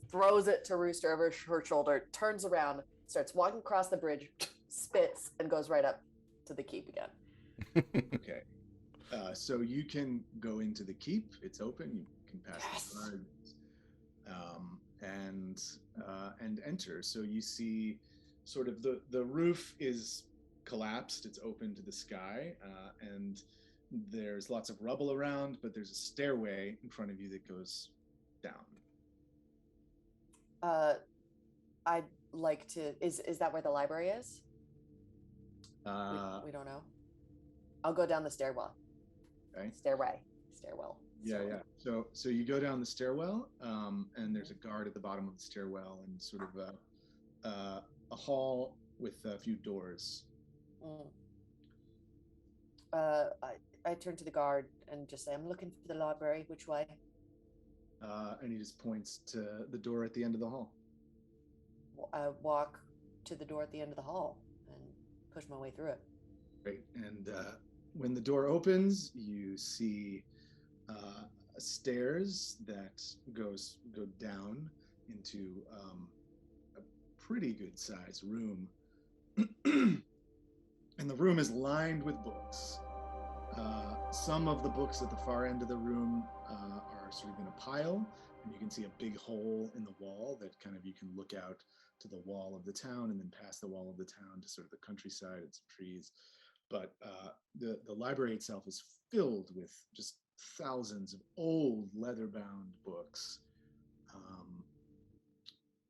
throws it to Rooster over her shoulder, turns around, starts walking across the bridge, spits, and goes right up to the keep again. Okay. So you can go into the keep. It's open. You can pass the guard and enter. So you see, sort of the roof is collapsed. It's open to the sky, and there's lots of rubble around. But there's a stairway in front of you that goes down. I'd like to. Is that where the library is? We don't know. I'll go down the stairwell. Okay. Stairwell. Yeah. So you go down the stairwell, and there's a guard at the bottom of the stairwell, and sort of a hall with a few doors. I turn to the guard and just say, "I'm looking for the library. Which way?" And he just points to the door at the end of the hall. I walk to the door at the end of the hall and push my way through it. Great. And when the door opens, you see stairs that go down into a pretty good sized room. And the room is lined with books. Some of the books at the far end of the room are sort of in a pile, and you can see a big hole in the wall that kind of you can look out to the wall of the town and then past the wall of the town to sort of the countryside and some trees. But the library itself is filled with just thousands of old leather-bound books,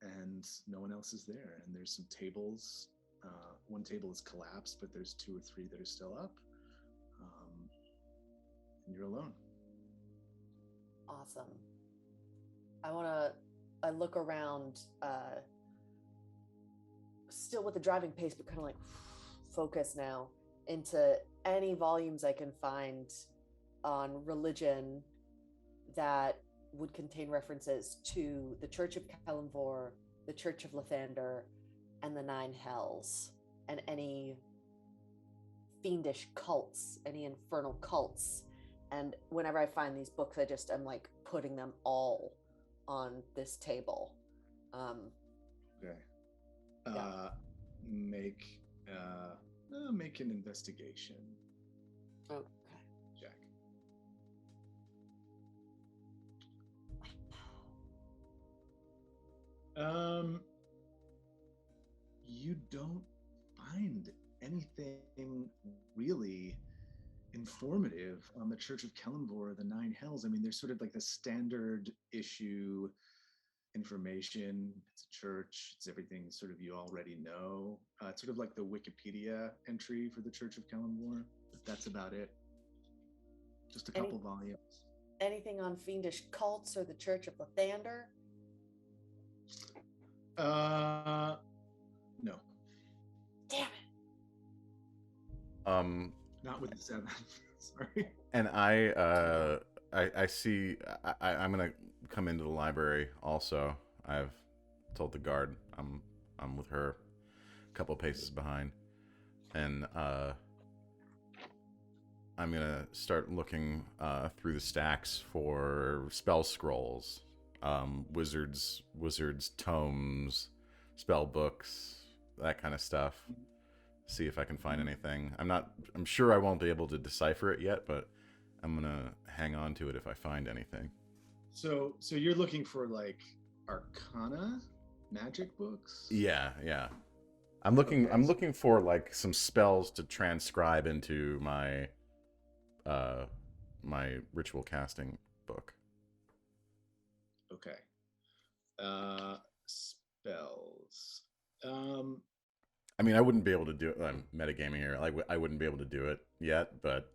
and no one else is there. And there's some tables. One table is collapsed, but there's 2 or 3 that are still up. And you're alone. Awesome. I look around, still with the driving pace, but kind of like focus now into any volumes I can find on religion that would contain references to the Church of Kellamvor, the Church of Lathander, and the 9 Hells, and any fiendish cults, any infernal cults. And whenever I find these books, I'm like putting them all on this table. Okay. Yeah. Make an investigation Okay. check. You don't find anything really informative on the Church of Kellamvor or the 9 Hells. I mean, there's sort of like the standard issue information. It's a church. It's everything sort of you already know. It's sort of like the Wikipedia entry for the Church of Kellamvor, but that's about it. Just a couple volumes. Anything on fiendish cults or the Church of Lathander? No. Damn it. Not with the 7. Sorry. And I see. I'm gonna come into the library also. I've told the guard I'm with her, a couple paces behind, and I'm gonna start looking through the stacks for spell scrolls, wizards tomes, spell books, that kind of stuff. see if I can find anything. I'm sure I won't be able to decipher it yet, but I'm gonna hang on to it if I find anything. So you're looking for like Arcana magic books? Yeah. I'm looking. Okay. I'm looking for like some spells to transcribe into my my ritual casting book. Okay. Spells. I mean, I wouldn't be able to do it. I'm metagaming here. Like, I wouldn't be able to do it yet, but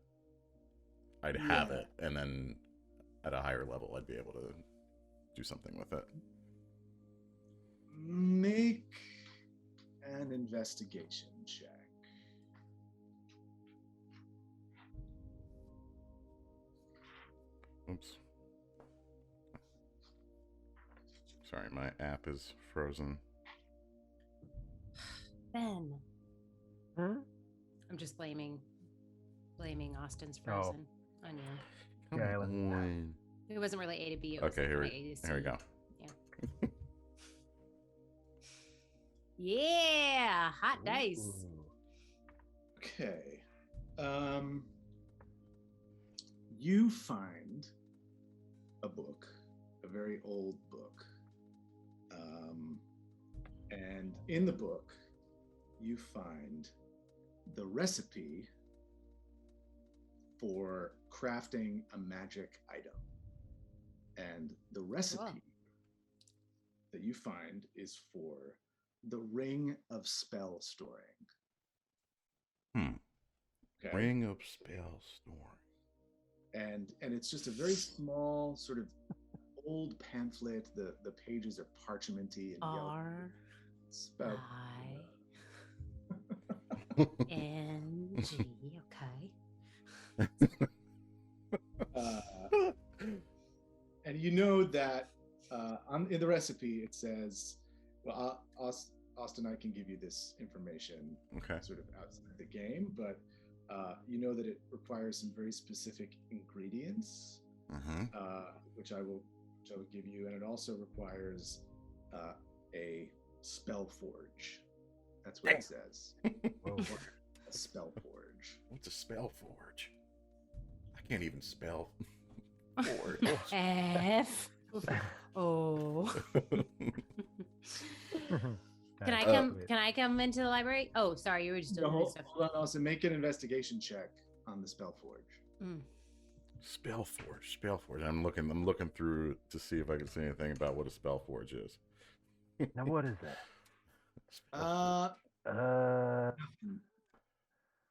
I'd have it, and then at a higher level, I'd be able to do something with it. Make an investigation check. Oops. Sorry, my app is frozen. Ben. Hmm? I'm just blaming Austin's frozen on you. Okay, let's It wasn't really A to B. It was Okay, here A to C. we go. Yeah, hot dice. Okay. You find a book, a very old book. And in the book, you find the recipe for crafting a magic item. And the recipe that you find is for the ring of spell storing. Okay. Ring of spell storing. And it's just a very small sort of old pamphlet. The pages are parchmenty and yellow. It's about R-I-N-G, okay. And you know that in the recipe it says, well, Austin, I can give you this information sort of outside the game, but you know that it requires some very specific ingredients, which I will give you, and it also requires a spell forge. That's what it says. A spell forge. What's a spell forge? I can't even spell forge. F O. Can I come into the library? Oh, sorry, you were just doing stuff. Hold on, also make an investigation check on the spell forge. Spell forge. I'm looking through to see if I can see anything about what a spell forge is. Now what is that?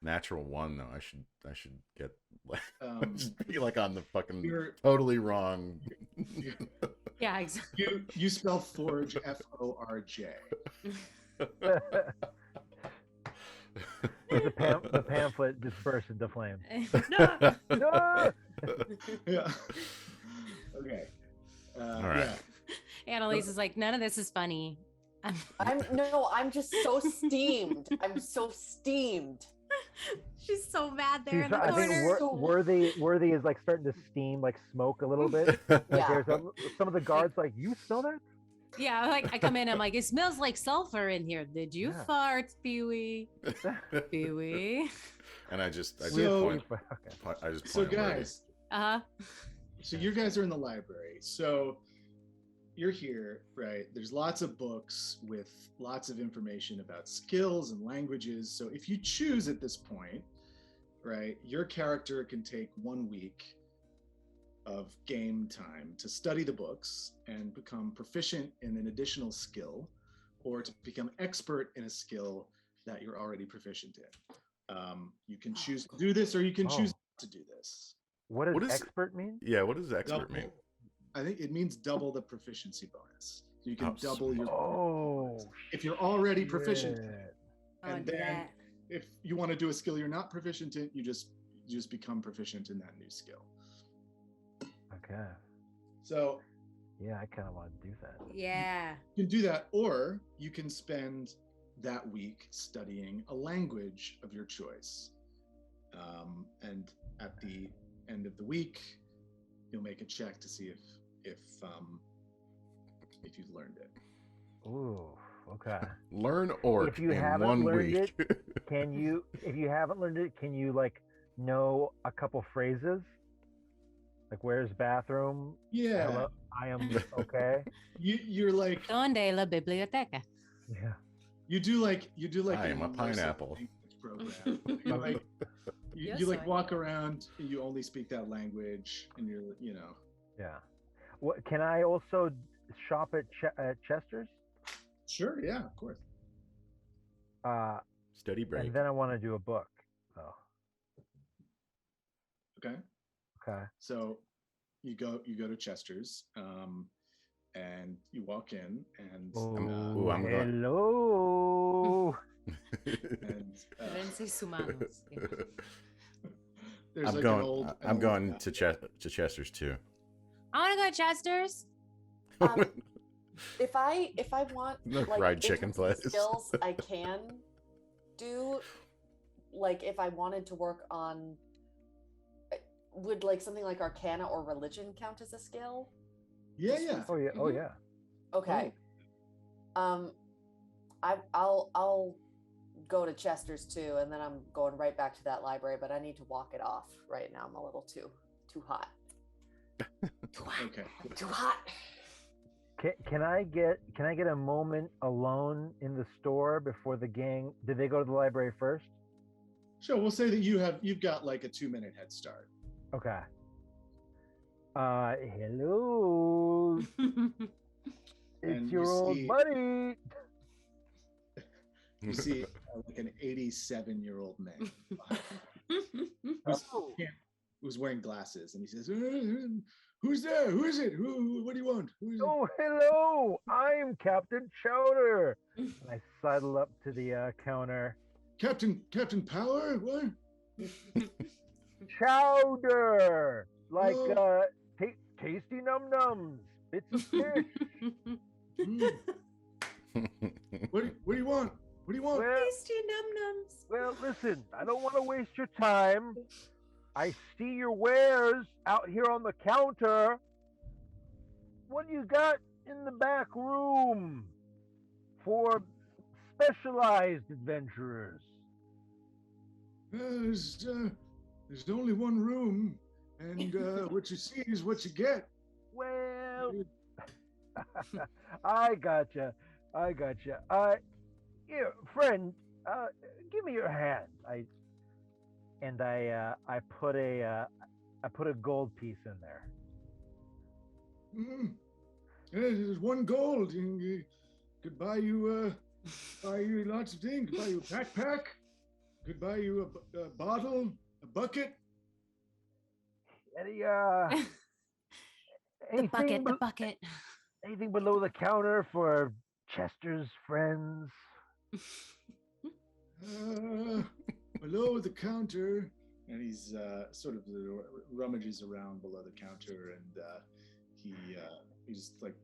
Natural one though. I should get be like on the fucking You're totally wrong. Yeah, exactly. You spell forge F-O-R-J. The pamphlet dispersed into flame. No. No! Yeah. Okay. All right. Yeah. Annalise is like, none of this is funny. I'm just so steamed. I'm so steamed. She's so mad there in the I corner. think Worthy is like starting to steam, like smoke a little bit. Like Yeah. there's some of the guards like, you smell that? Yeah, like I come in, I'm like, it smells like sulfur in here. Did you fart, Pee-wee? Pee-wee? And I just So point guys, So you guys are in the library. So you're here, right? There's lots of books with lots of information about skills and languages. So if you choose at this point, right, your character can take 1 week of game time to study the books and become proficient in an additional skill, or to become expert in a skill that you're already proficient in. You can choose to do this, or you can choose to do this. What does expert mean? Yeah, what does expert mean? I think it means double the proficiency bonus. So you can double your bonus if you're already proficient. Oh, And then if you want to do a skill you're not proficient in, you just become proficient in that new skill. Okay. So yeah, I kind of want to do that. Yeah. You can do that, or you can spend that week studying a language of your choice. And at the end of the week, you'll make a check to see if you've learned it. Ooh. Okay. Learn orc If you in haven't 1 learned week. Can you? If you haven't learned it, can you like know a couple phrases? Like, where's bathroom? Yeah. Hello, I am okay. You're like Donde la biblioteca? Yeah. you do like I an am a immersive pineapple. language program. You like you like walk around and you only speak that language and you're Yeah. What can I also shop at Chester's? Sure, yeah, of course. Study break. And then I want to do a book. So. Okay. Okay. So you go to Chester's, and you walk in and I'm hello. and Vence humanos. there's I'm like going. an old I'm going to Chester's too. I want to go to Chester's. If I want No like fried chicken interesting place. skills, I can do. Like if I wanted to work on, would like something like Arcana or Religion count as a skill? yeah. Oh yeah. Oh yeah. Okay. I'll go to Chester's too, and then I'm going right back to that library. But I need to walk it off right now. I'm a little too hot. Okay. Too hot. Can I get a moment alone in the store before the gang? Did they go to the library first? Sure, we'll say that you've got like a 2-minute head start. Okay. Hello. And It's your you old see- buddy. You see like an 87-year-old man Oh. who's wearing glasses, and he says, "Who's there? Who is it? What do you want? Who is it?" Oh, hello. I'm Captain Chowder. And I sidle up to the counter. Captain Power? What? Chowder, like Oh. tasty num nums, bits of fish. Mm. What do you want? What do you want? Well, Tasty num-nums. well, listen, I don't want to waste your time. I see your wares out here on the counter. What do you got in the back room for specialized adventurers? There's only one room, and what you see is what you get. Well, I gotcha. Here, friend, give me your hand. I put a gold piece in there. Mm. There's 1 gold. You could buy you lots of things. Could buy you a backpack. Could buy you a bottle, a bucket. Any The bucket. anything below the counter for Chester's friends? Below the counter, and he's sort of rummages around below the counter, and he just like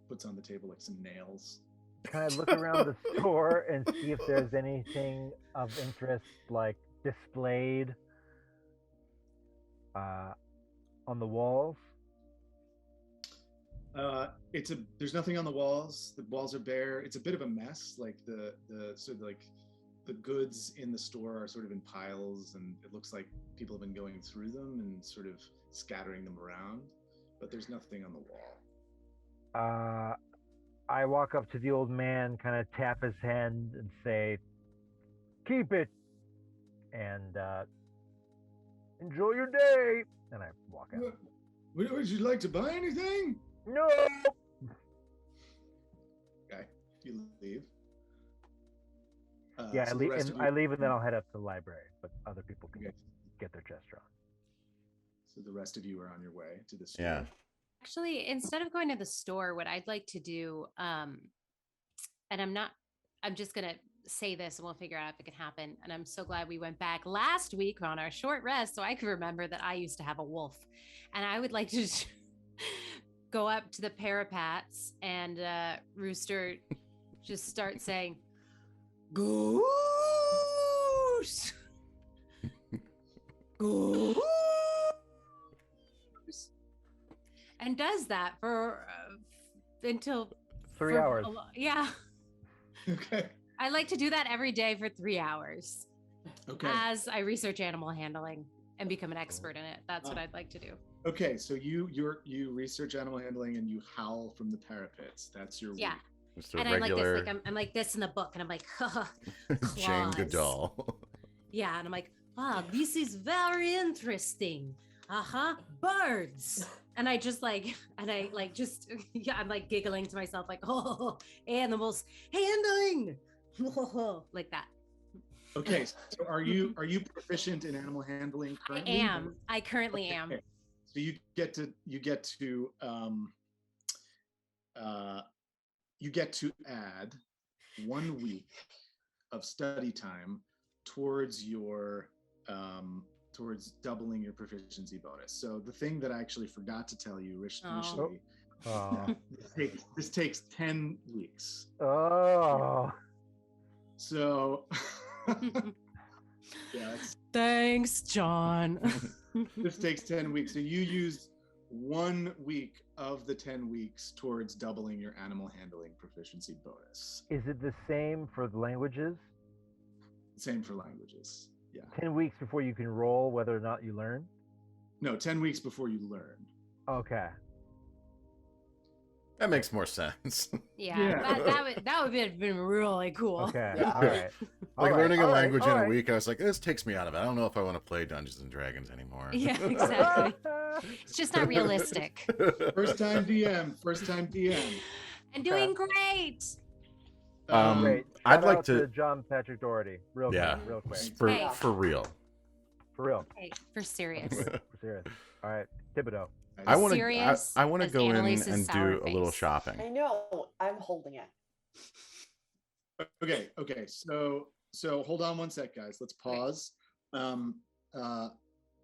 puts on the table like some nails. Can I look around the store and see if there's anything of interest, like displayed on the walls? There's nothing on the walls. The walls are bare. It's a bit of a mess. Like the sort of like the goods in the store are sort of in piles, and it looks like people have been going through them and sort of scattering them around. But there's nothing on the wall. I walk up to the old man, kind of tap his hand, and say, "Keep it, and enjoy your day." And I walk out. Would you like to buy anything? No. Okay, you leave. Yeah, so I the leave, rest and of you- I leave, and then I'll head up to the library. But other people can Okay. get their chest drawn. So the rest of you are on your way to the store. Yeah. Actually, instead of going to the store, what I'd like to do, and I'm just gonna say this and we'll figure out if it can happen. And I'm so glad we went back last week on our short rest so I could remember that I used to have a wolf. And I would like to go up to the parapets and Rooster just start saying, "Goose! Goose!" and does that for until 3 for hours. Yeah. Okay. I like to do that every day for 3 hours Okay. as I research animal handling and become an expert in it. That's what I'd like to do. Okay. So you research animal handling and you howl from the parapets. That's your Yeah. week. Just a And regular I'm like this, I'm like this in the book, and I'm like, Jane claws. Goodall. Yeah, and I'm like, wow, this is very interesting. Birds. And I just like, yeah, I'm like giggling to myself, like, oh, animals handling, like that. Okay. So are you proficient in animal handling currently? I currently am. Okay. So you get to add 1 week of study time towards your towards doubling your proficiency bonus. So the thing that I actually forgot to tell you initially, this takes 10 weeks. Oh. So yeah, Thanks, John. this takes 10 weeks. So you used 1 week of the 10 weeks towards doubling your animal handling proficiency bonus. Is it the same for the languages? Same for languages. Yeah. 10 weeks before you can roll whether or not you learn? No, 10 weeks before you learn. Okay. That makes more sense. Yeah. That would have been really cool. Okay. Yeah. All right. Like learning a language in a right. week, I was like, this takes me out of it. I don't know if I want to play Dungeons and Dragons anymore. Yeah, exactly. It's just not realistic. First time DM. And doing great. Great. I'd Shout like out to John Patrick Doherty. Real quick. for Hey. for real. For real. Okay, for serious. For serious. All right. Thibodeaux. I want to Serious I want to as go in Annalise's and sour do a little face. shopping. I know. I'm holding it. Okay. So hold on 1 sec, guys. Let's pause.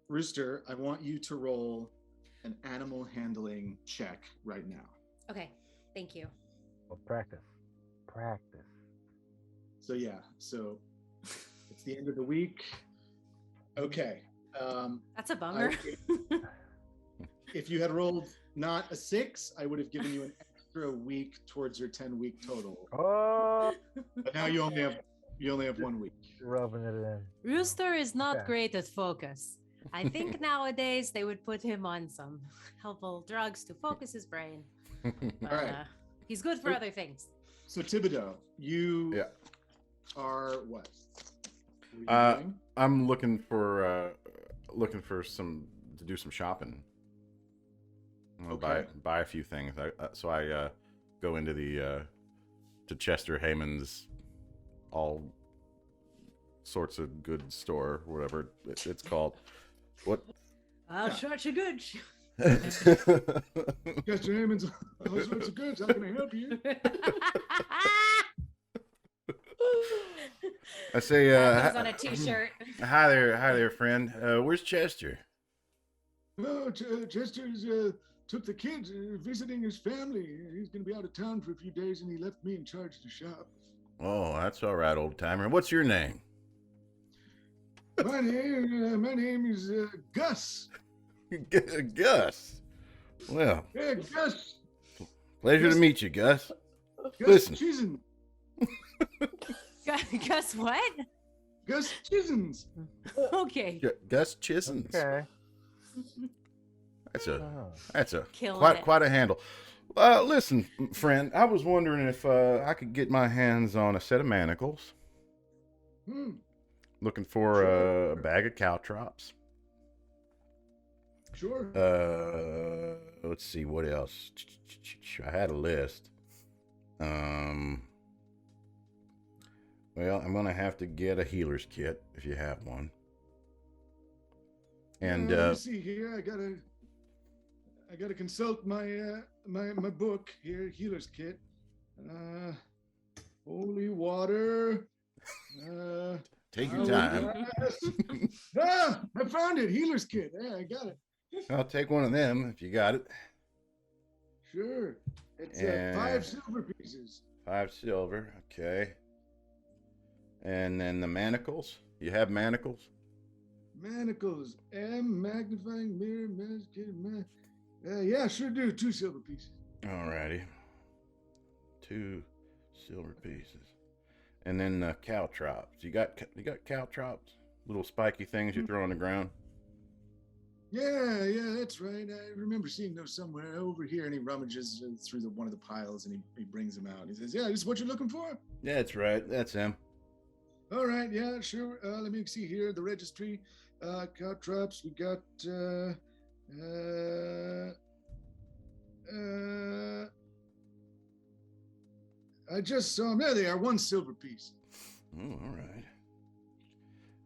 Rooster, I want you to roll an animal handling check right now. Okay, thank you. Well, practice. So yeah, so it's the end of the week. Okay. That's a bummer. If you had rolled not a 6, I would have given you an extra week towards your 10-week total. Oh, But now you only have 1 week. rubbing it in. Rooster is not Okay. great at focus. I think nowadays they would put him on some helpful drugs to focus his brain. But, All right. He's good for other things. So Thibodeaux, you Yeah. are what? What are you doing? I'm looking for some to do some shopping. I'm gonna Okay. buy a few things. So I go into the to Chester Heyman's all sorts of good store, whatever it's called. What? Such a good. Chester Heyman's all sorts of goods. How can I help you? I say, That goes on a t-shirt. hi there, friend. Where's Chester? Oh, Chester's took the kids visiting his family. He's going to be out of town for a few days, and he left me in charge of the shop. Oh, that's all right, old timer. What's your name? My name is Gus. Gus. Well, Hey, Gus. pleasure to meet you, Gus. Gus Listen. Chisholm. Guess what? Gus Chisholms. Okay. Gus Chisholms. Okay. That's a Killing it. quite a handle. Listen, friend, I was wondering if I could get my hands on a set of manacles. Looking for a bag of caltrops. Sure. Let's see what else. I had a list. Well, I'm gonna have to get a healer's kit if you have one. And let me see here. I gotta consult my my book here, healer's kit. Holy water. take your time. I found it. Healer's kit. Yeah, I got it. I'll take one of them if you got it. Sure. It's And 5 silver pieces. 5 silver, okay. And then the manacles. You have manacles? Manacles. Magnifying mirror. Yeah, sure do. 2 silver pieces. Alrighty. 2 silver pieces. And then caltrops. You got caltrops? Little spiky things you throw on the ground? Yeah, that's right. I remember seeing those somewhere over here. And he rummages through one of the piles and he brings them out. He says, "Yeah, this is what you're looking for?" Yeah, that's right. That's him. All right, yeah, sure. Let me see here. The registry, caltrops. We got. I just saw them. There they are. 1 silver piece. Oh, all right.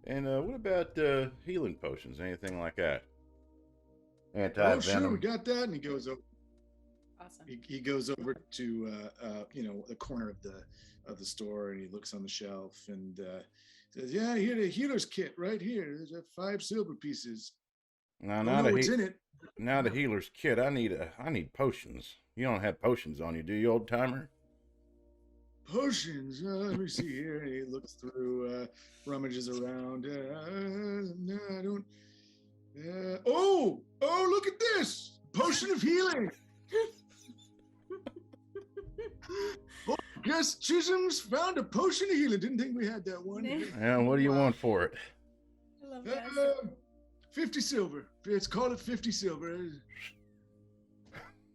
And what about healing potions? Anything like that? Anti-venom. Oh, sure, we got that. And he goes over. Awesome. He goes over to the corner of the store, and he looks on the shelf and says, "Yeah, here the healer's kit right here. There's 5 silver pieces. Now, Don't know what's in it." Now the healer's kit. I need potions. You don't have potions on you, do you, old timer? Potions. Let me see here. And he looks through, rummages around. No, I don't. Oh, look at this potion of healing. Oh, guess Chisholm's found a potion of healing. Didn't think we had that one. Yeah, what do you want for it? I love that. 50 silver. Let's call it 50 silver.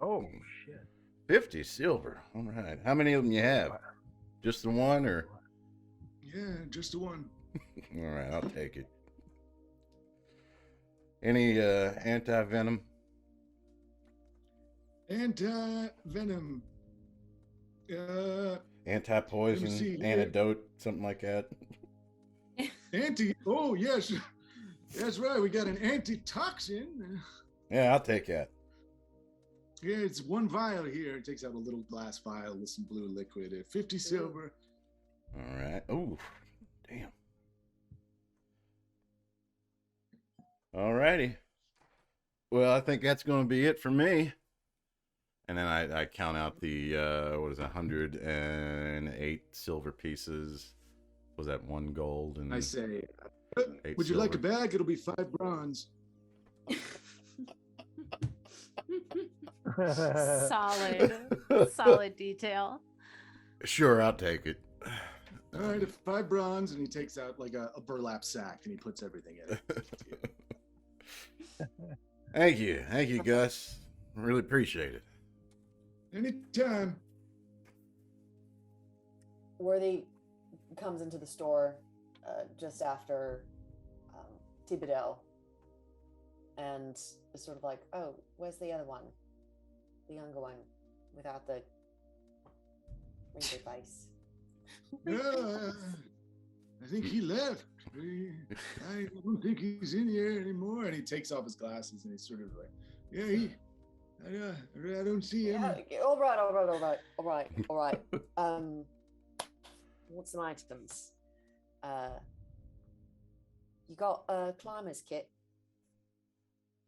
Oh, shit. 50 silver. All right. How many of them you have? Just the one, or? Yeah, just the one. All right, I'll take it. Any anti-venom? Anti-venom. Anti-poison, antidote, something like that. Oh, yes. That's right. We got an antitoxin. Yeah, I'll take that. Yeah, it's 1 vial here. It takes out a little glass vial with some blue liquid. 50 silver. All right. Ooh, damn. All righty. Well, I think that's going to be it for me. And then I count out the 108 silver pieces. Was that 1 gold? And I say, 8 would you like a silver? bag? It'll be 5 bronze. Solid detail. Sure, I'll take it. All right, 5 bronze, and he takes out like a burlap sack and he puts everything in it. Thank you, Gus. Really appreciate it. Anytime. Worthy comes into the store just after Thibodeaux and is sort of like, "Oh, where's the other one? The younger one without the wrinkly face." Yeah, I think he left. I don't think he's in here anymore. And he takes off his glasses and he's sort of like, "Yeah, I don't see him." Yeah, all right. What's some items? You got a climber's kit?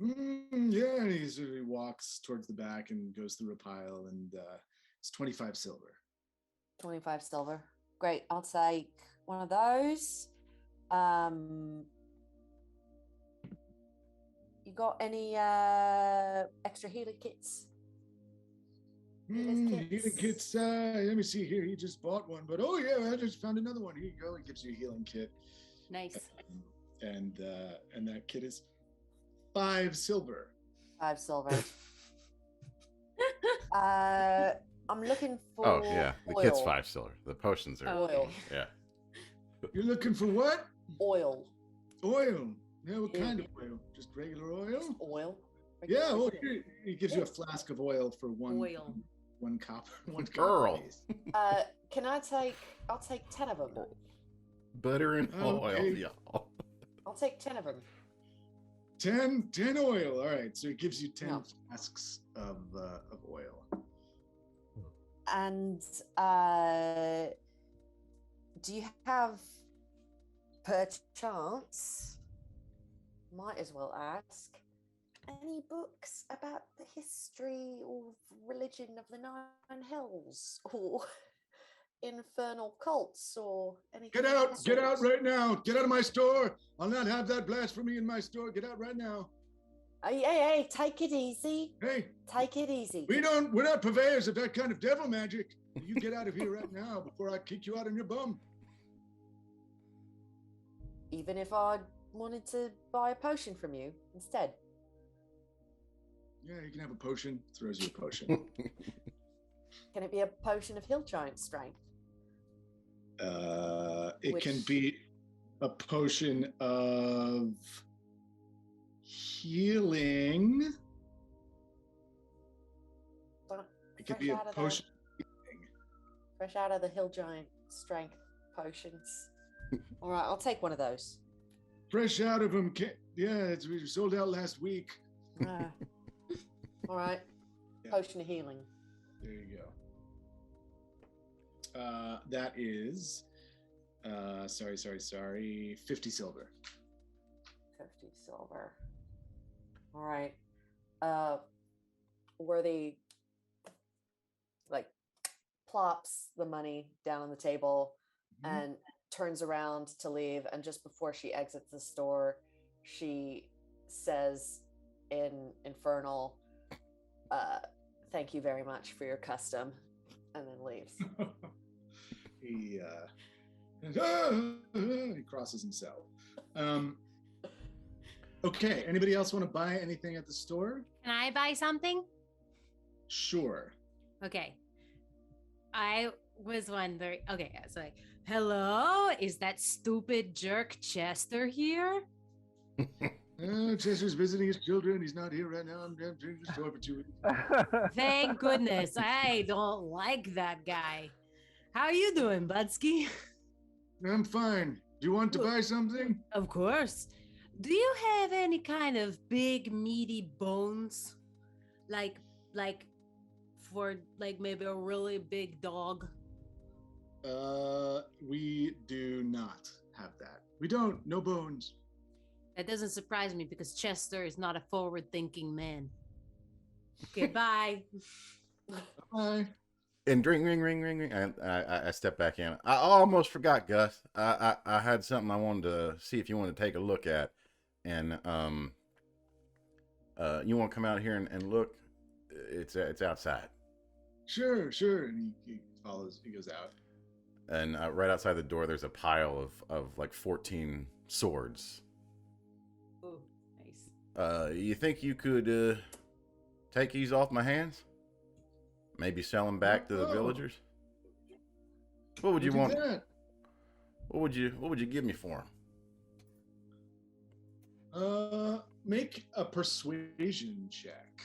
Yeah, and he sort of walks towards the back and goes through a pile, and it's 25 silver. 25 silver. Great. I'll take one of those. You got any extra healer kits? Healing kits. Let me see here. He just bought one, but oh yeah, I just found another one. Here you go. He gives you a healing kit. Nice. And that kit is 5 silver. 5 silver. I'm looking for. Oh yeah, the oil. kit's 5 silver. The potions are. Oil. Yeah. You're looking for what? Oil. Oil. Yeah, what kind of oil? Just regular oil? Just oil. Yeah, well, he gives you a flask of oil for one copper. Girl. Can I take? I'll take 10 of them. Butter and oil, Okay. y'all. I'll take 10 of them. 10 oil. All right, so it gives you 10 No. flasks of oil. And do you have, perchance, might as well ask, any books about the history or religion of the 9 hells or infernal cults or anything? Get out right now. Get out of my store. I'll not have that blasphemy in my store. Get out right now. Hey, take it easy. Hey, Take it easy. we're not purveyors of that kind of devil magic. You get out of here right now before I kick you out on your bum. Even if I wanted to buy a potion from you instead. Yeah, you can have a potion. Throws you a potion. Can it be a potion of hill giant strength? It can be a potion of healing. It could be a potion. Fresh out of the hill giant strength potions. All right, I'll take one of those. Fresh out of them. Yeah, we sold out last week. All right. Yeah. Potion of healing. There you go. That is, sorry, 50 silver. 50 silver. All right. Worthy, like, plops the money down on the table and turns around to leave. And just before she exits the store, she says in Infernal, thank you very much for your custom, and then leaves. He crosses himself. Okay, anybody else want to buy anything at the store? Can I buy something? Sure. Okay. I was wondering. Okay, so like, hello, is that stupid jerk Chester here? Chester's visiting his children. He's not here right now. I'm drinking the store for 2 weeks. Thank goodness. I don't like that guy. How are you doing, Budsky? I'm fine. Do you want to buy something? Of course. Do you have any kind of big meaty bones? Like for like maybe a really big dog? We do not have that. We don't. No bones. That doesn't surprise me because Chester is not a forward-thinking man. Okay, bye. Bye. And ring. I step back in. I almost forgot, Gus. I had something I wanted to see if you wanted to take a look at. And you want to come out here and look? It's outside. Sure. And he follows. He goes out. And right outside the door, there's a pile of like 14 swords. Oh, nice. You think you could take these off my hands? Maybe sell them back to the villagers? What would you want? What would you give me for them? Make a persuasion check.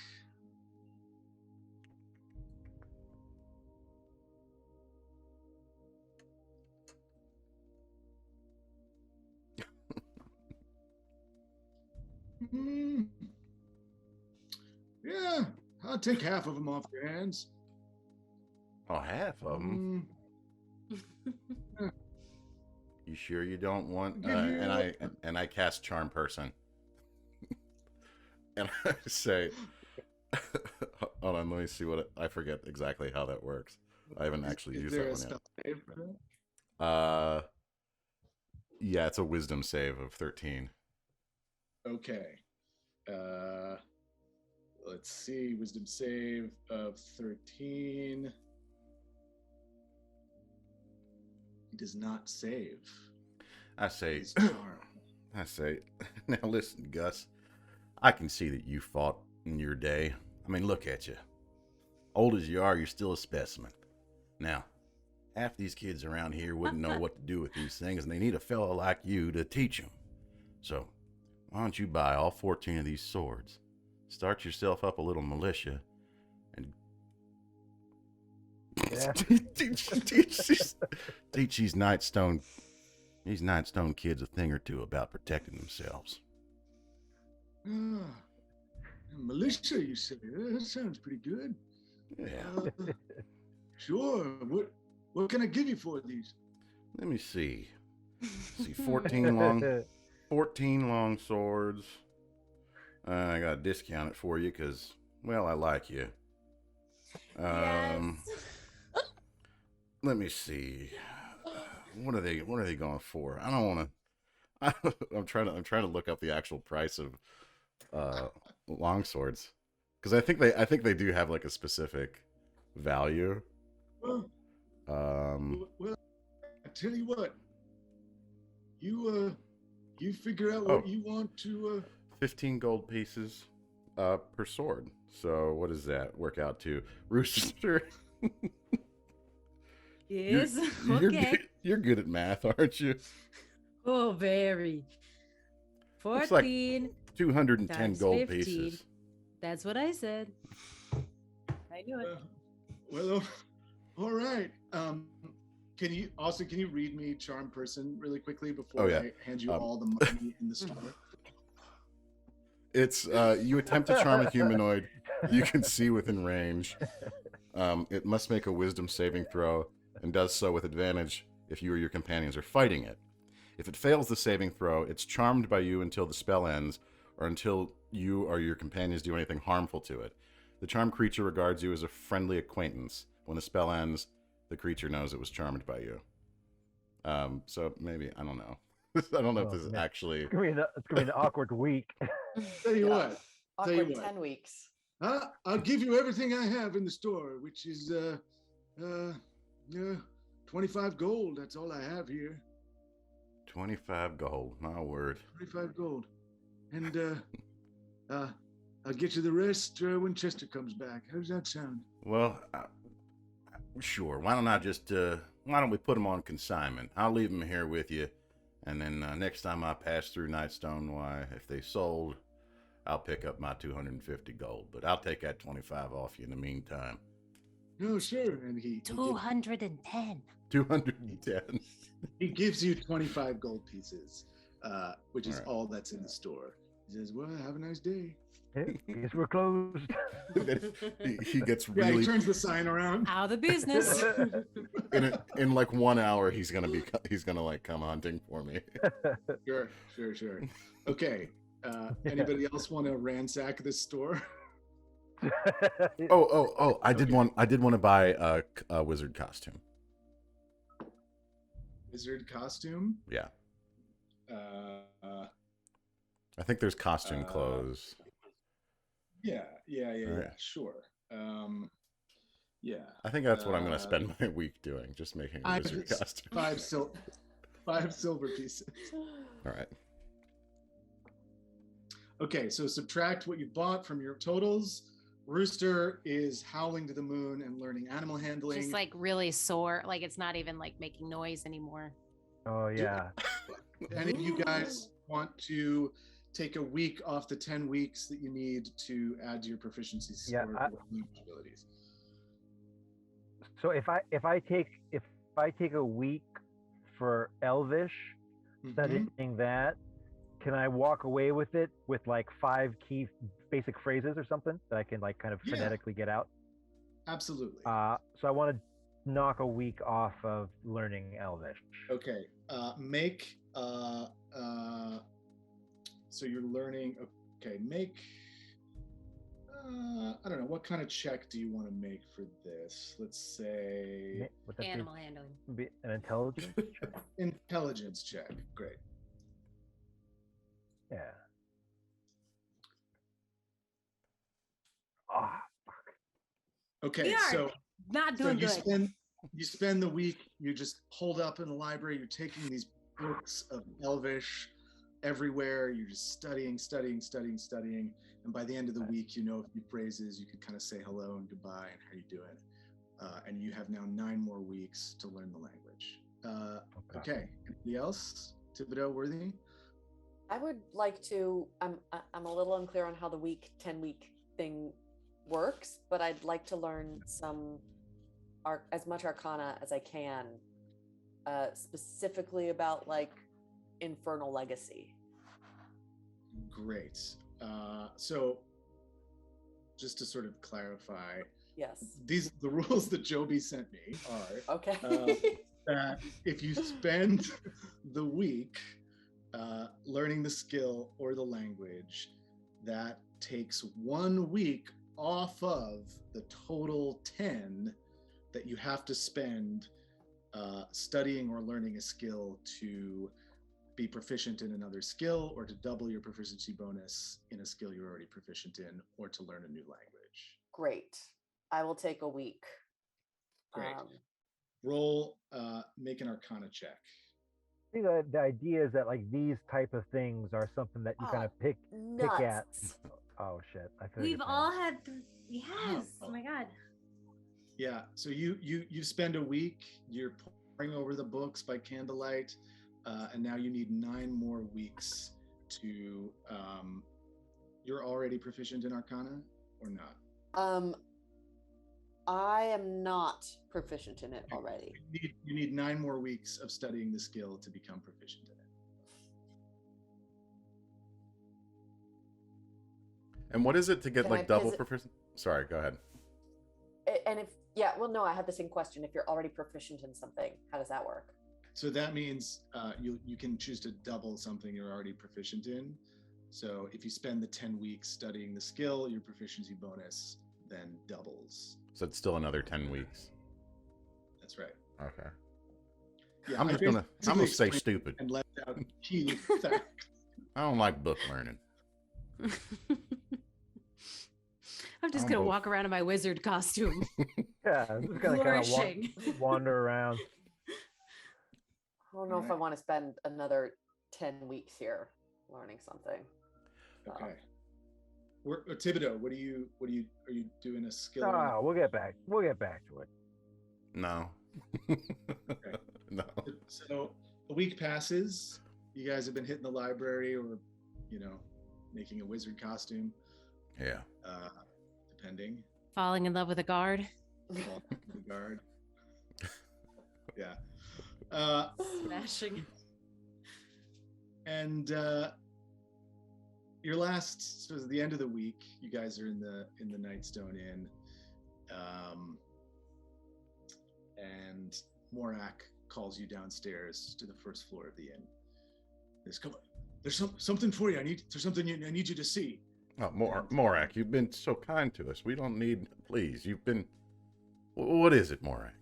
Yeah, I'll take half of them off your hands. Oh, half of them? You sure you don't want? And I cast Charm Person, and I say, hold on, let me see I forget exactly how that works. I haven't actually used that one yet. Yeah, it's a Wisdom save of 13. Okay. Let's see. Wisdom save of 13. He does not save. I say, He's charmed. now listen, Gus. I can see that you fought in your day. I mean, look at you. Old as you are, you're still a specimen. Now, half these kids around here wouldn't know what to do with these things, and they need a fellow like you to teach them. So, why don't you buy all 14 of these swords, start yourself up a little militia, and teach these Nightstone kids a thing or two about protecting themselves. Militia, you say? That sounds pretty good. Yeah. Sure. What can I give you for these? Let me see. 14 long swords. I gotta discount it for you because, well, I like you. Yes. Let me see. What are they going for? I don't want to. I'm trying to look up the actual price of long swords because I think they do have like a specific value. Well, I tell you what. You figure out what you want to. 15 gold pieces per sword. So what does that work out to? Rooster, Yes. you're Okay. you're good at math, aren't you? Oh, very. It's like 14 210 times gold 15. pieces. That's what I said. I knew it. Well, all right. Can you read me Charm Person really quickly before I hand you all the money in the store? It's you attempt to charm a humanoid you can see within range. It must make a wisdom saving throw and does so with advantage if you or your companions are fighting it. If it fails the saving throw, it's charmed by you until the spell ends or until you or your companions do anything harmful to it. The charmed creature regards you as a friendly acquaintance. When the spell ends, the creature knows it was charmed by you. So maybe, I don't know. I don't know if this is actually... It's gonna be an awkward week. Tell you what. Awkward 10 weeks. I'll give you everything I have in the store, which is 25 gold. That's all I have here. 25 gold, my word. 25 gold. And I'll get you the rest when Chester comes back. How does that sound? Well, sure. Why don't we put them on consignment? I'll leave them here with you. And then next time I pass through Nightstone, why, if they sold, I'll pick up my 250 gold. But I'll take that 25 off you in the meantime. No, sure. And he 210. 210. He gives you 25 gold pieces, which is all that's in the store. He says, well, have a nice day. Hey, guess we're closed. he gets Yeah, really... he turns the sign around. Out of business. in like 1 hour, he's gonna like come hunting for me. Sure. Okay. Anybody else want to ransack this store? Oh! I did want to buy a wizard costume. Wizard costume? Yeah. I think there's costume clothes. Yeah. Right. Sure. Yeah. I think that's what I'm going to spend my week doing, just making a wizard costume. 5 silver pieces. All right. Okay, so subtract what you bought from your totals. Rooster is howling to the moon and learning animal handling. Just like really sore. Like it's not even like making noise anymore. Oh yeah. Any of you guys want to take a week off the 10 weeks that you need to add to your proficiency score abilities? So if I take a week for Elvish, studying that, can I walk away with it with like 5 key basic phrases or something that I can like kind of phonetically get out? Absolutely. So I want to knock a week off of learning Elvish. Okay. Make so you're learning. Okay. Make. I don't know. What kind of check do you want to make for this? Let's say animal handling. Be an intelligence check. Intelligence check. Great. Yeah. Ah, fuck. Okay, so not doing good. You spend the week. You're just holed up in the library. You're taking these books of Elvish everywhere. You're just studying, and by the end of the week, you know a few phrases. You can kind of say hello and goodbye and how you doing. And you have now 9 more weeks to learn the language. Okay. Anybody else? Thibodeaux, Worthy? I would like to. I'm a little unclear on how the 10 week thing works, but I'd like to learn as much Arcana as I can, specifically about like Infernal Legacy. Great. So, just to sort of clarify, yes, the rules that Joby sent me are that if you spend the week learning the skill or the language, that takes 1 week off of the total 10 that you have to spend studying or learning a skill to be proficient in another skill, or to double your proficiency bonus in a skill you're already proficient in, or to learn a new language. Great. I will take a week. Great. roll, make an Arcana check. I think the idea is that like these type of things are something that you kind of pick at. Nuts. Oh shit! I feel We've all had. Yes. Oh. Oh my god. Yeah. So you spend a week. You're poring over the books by candlelight, and now you need 9 more weeks to. You're already proficient in Arcana, or not? I am not proficient in it already. You need 9 more weeks of studying the skill to become proficient in it. And what is it to get Can like I double visit- proficient? Sorry, go ahead. And if, no, I had the same question. If you're already proficient in something, how does that work? So that means you can choose to double something you're already proficient in. So if you spend the 10 weeks studying the skill, your proficiency bonus then doubles. So it's still another 10 weeks. That's right. Okay. Yeah, I'm gonna stay stupid. And left out key fact. I don't like book learning. I'm just gonna walk around in my wizard costume. Yeah, I'm just gonna kind Flourishing. of wander around. I don't know if I want to spend another 10 weeks here learning something. Okay. Thibodeaux, are you doing a skill? Oh, we'll get back to it. No. Okay. No. So a week passes. You guys have been hitting the library or, making a wizard costume. Yeah. Depending. Falling in love with a guard. The guard. Yeah. Smashing. And your last, so the end of the week, you guys are in the Nightstone Inn, and Morak calls you downstairs to the first floor of the inn. There's something for you. There's something I need you to see. Oh, Morak, you've been so kind to us. We don't need, please. What is it, Morak?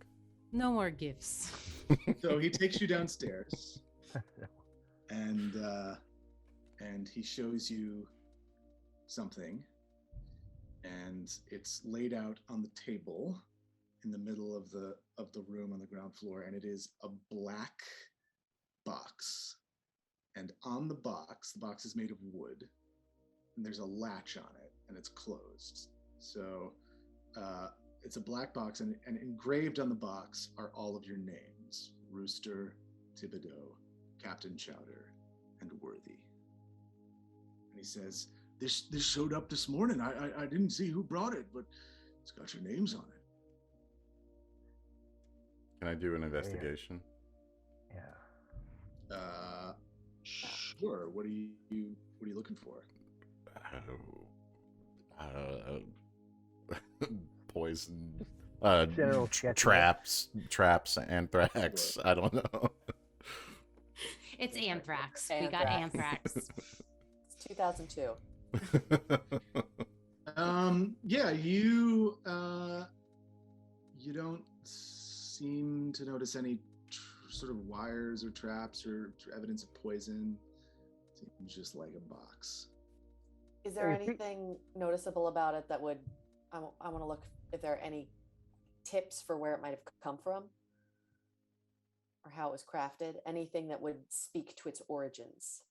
No more gifts. So he takes you downstairs, and he shows you something, and it's laid out on the table in the middle of the room on the ground floor, and it is a black box. And on the box is made of wood, and there's a latch on it, and it's closed. So it's a black box, and engraved on the box are all of your names: Rooster, Thibodeaux, Captain Chowder, and Worthy. And he says, this showed up this morning. I didn't see who brought it, but it's got your names on it. Can I do an investigation? Yeah. Sure. What are you looking for? Poison. General Traps, anthrax. I don't know. It's anthrax. We got anthrax. It's 2002. Yeah, you don't seem to notice any sort of wires or traps or evidence of poison. Seems just like a box. Is there anything noticeable about it that would, I want to look if there are any tips for where it might have come from or how it was crafted? Anything that would speak to its origins?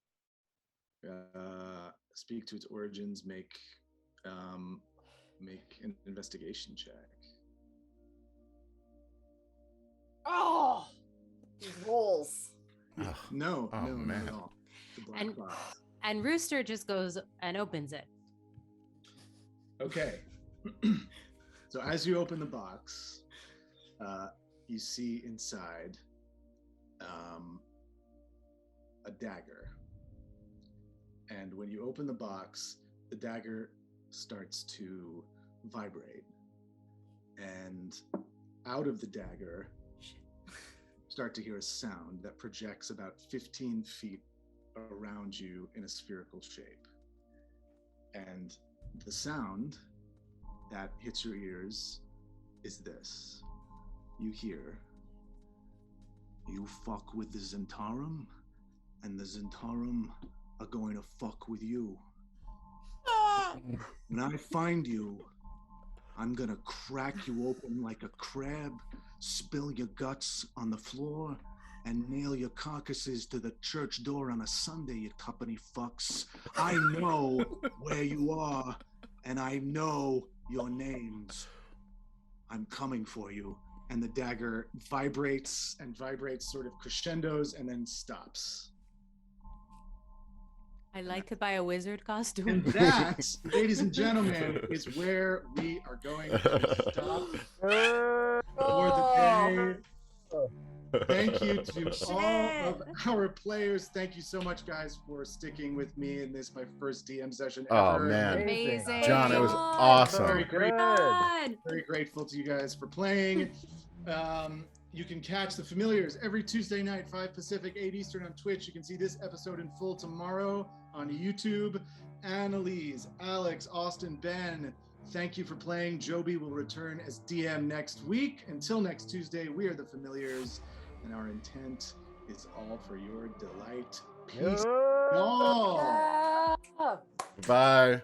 Speak to its origins, make an investigation check. Oh, these rolls. No, man. not at all. The black box. And Rooster just goes and opens it. Okay. So as you open the box, you see inside a dagger. And when you open the box, the dagger starts to vibrate. And out of the dagger, start to hear a sound that projects about 15 feet around you in a spherical shape. And the sound that hits your ears is this. You hear, "You fuck with the Zentarum, and the Zentarum are going to fuck with you. When I find you, I'm gonna crack you open like a crab spill your guts on the floor, and nail your carcasses to the church door on a Sunday, you company fucks. I know where you are, and I know your names. I'm coming for you. And the dagger vibrates and vibrates, sort of crescendos, and then stops. I like to buy a wizard costume. And that, ladies and gentlemen, is where we are going to stop for the day. Thank you to all of our players. Thank you so much, guys, for sticking with me in this, my first DM session ever. Oh, man. Amazing. John, it was Very awesome. great. God. Very grateful to you guys for playing. You can catch The Familiars every Tuesday night, 5 Pacific, 8 Eastern on Twitch. You can see this episode in full tomorrow on YouTube. Annalise, Alex, Austin, Ben, thank you for playing. Joby will return as DM next week. Until next Tuesday, we are The Familiars, and our intent is all for your delight. Peace. Yeah. All. Ah. Bye.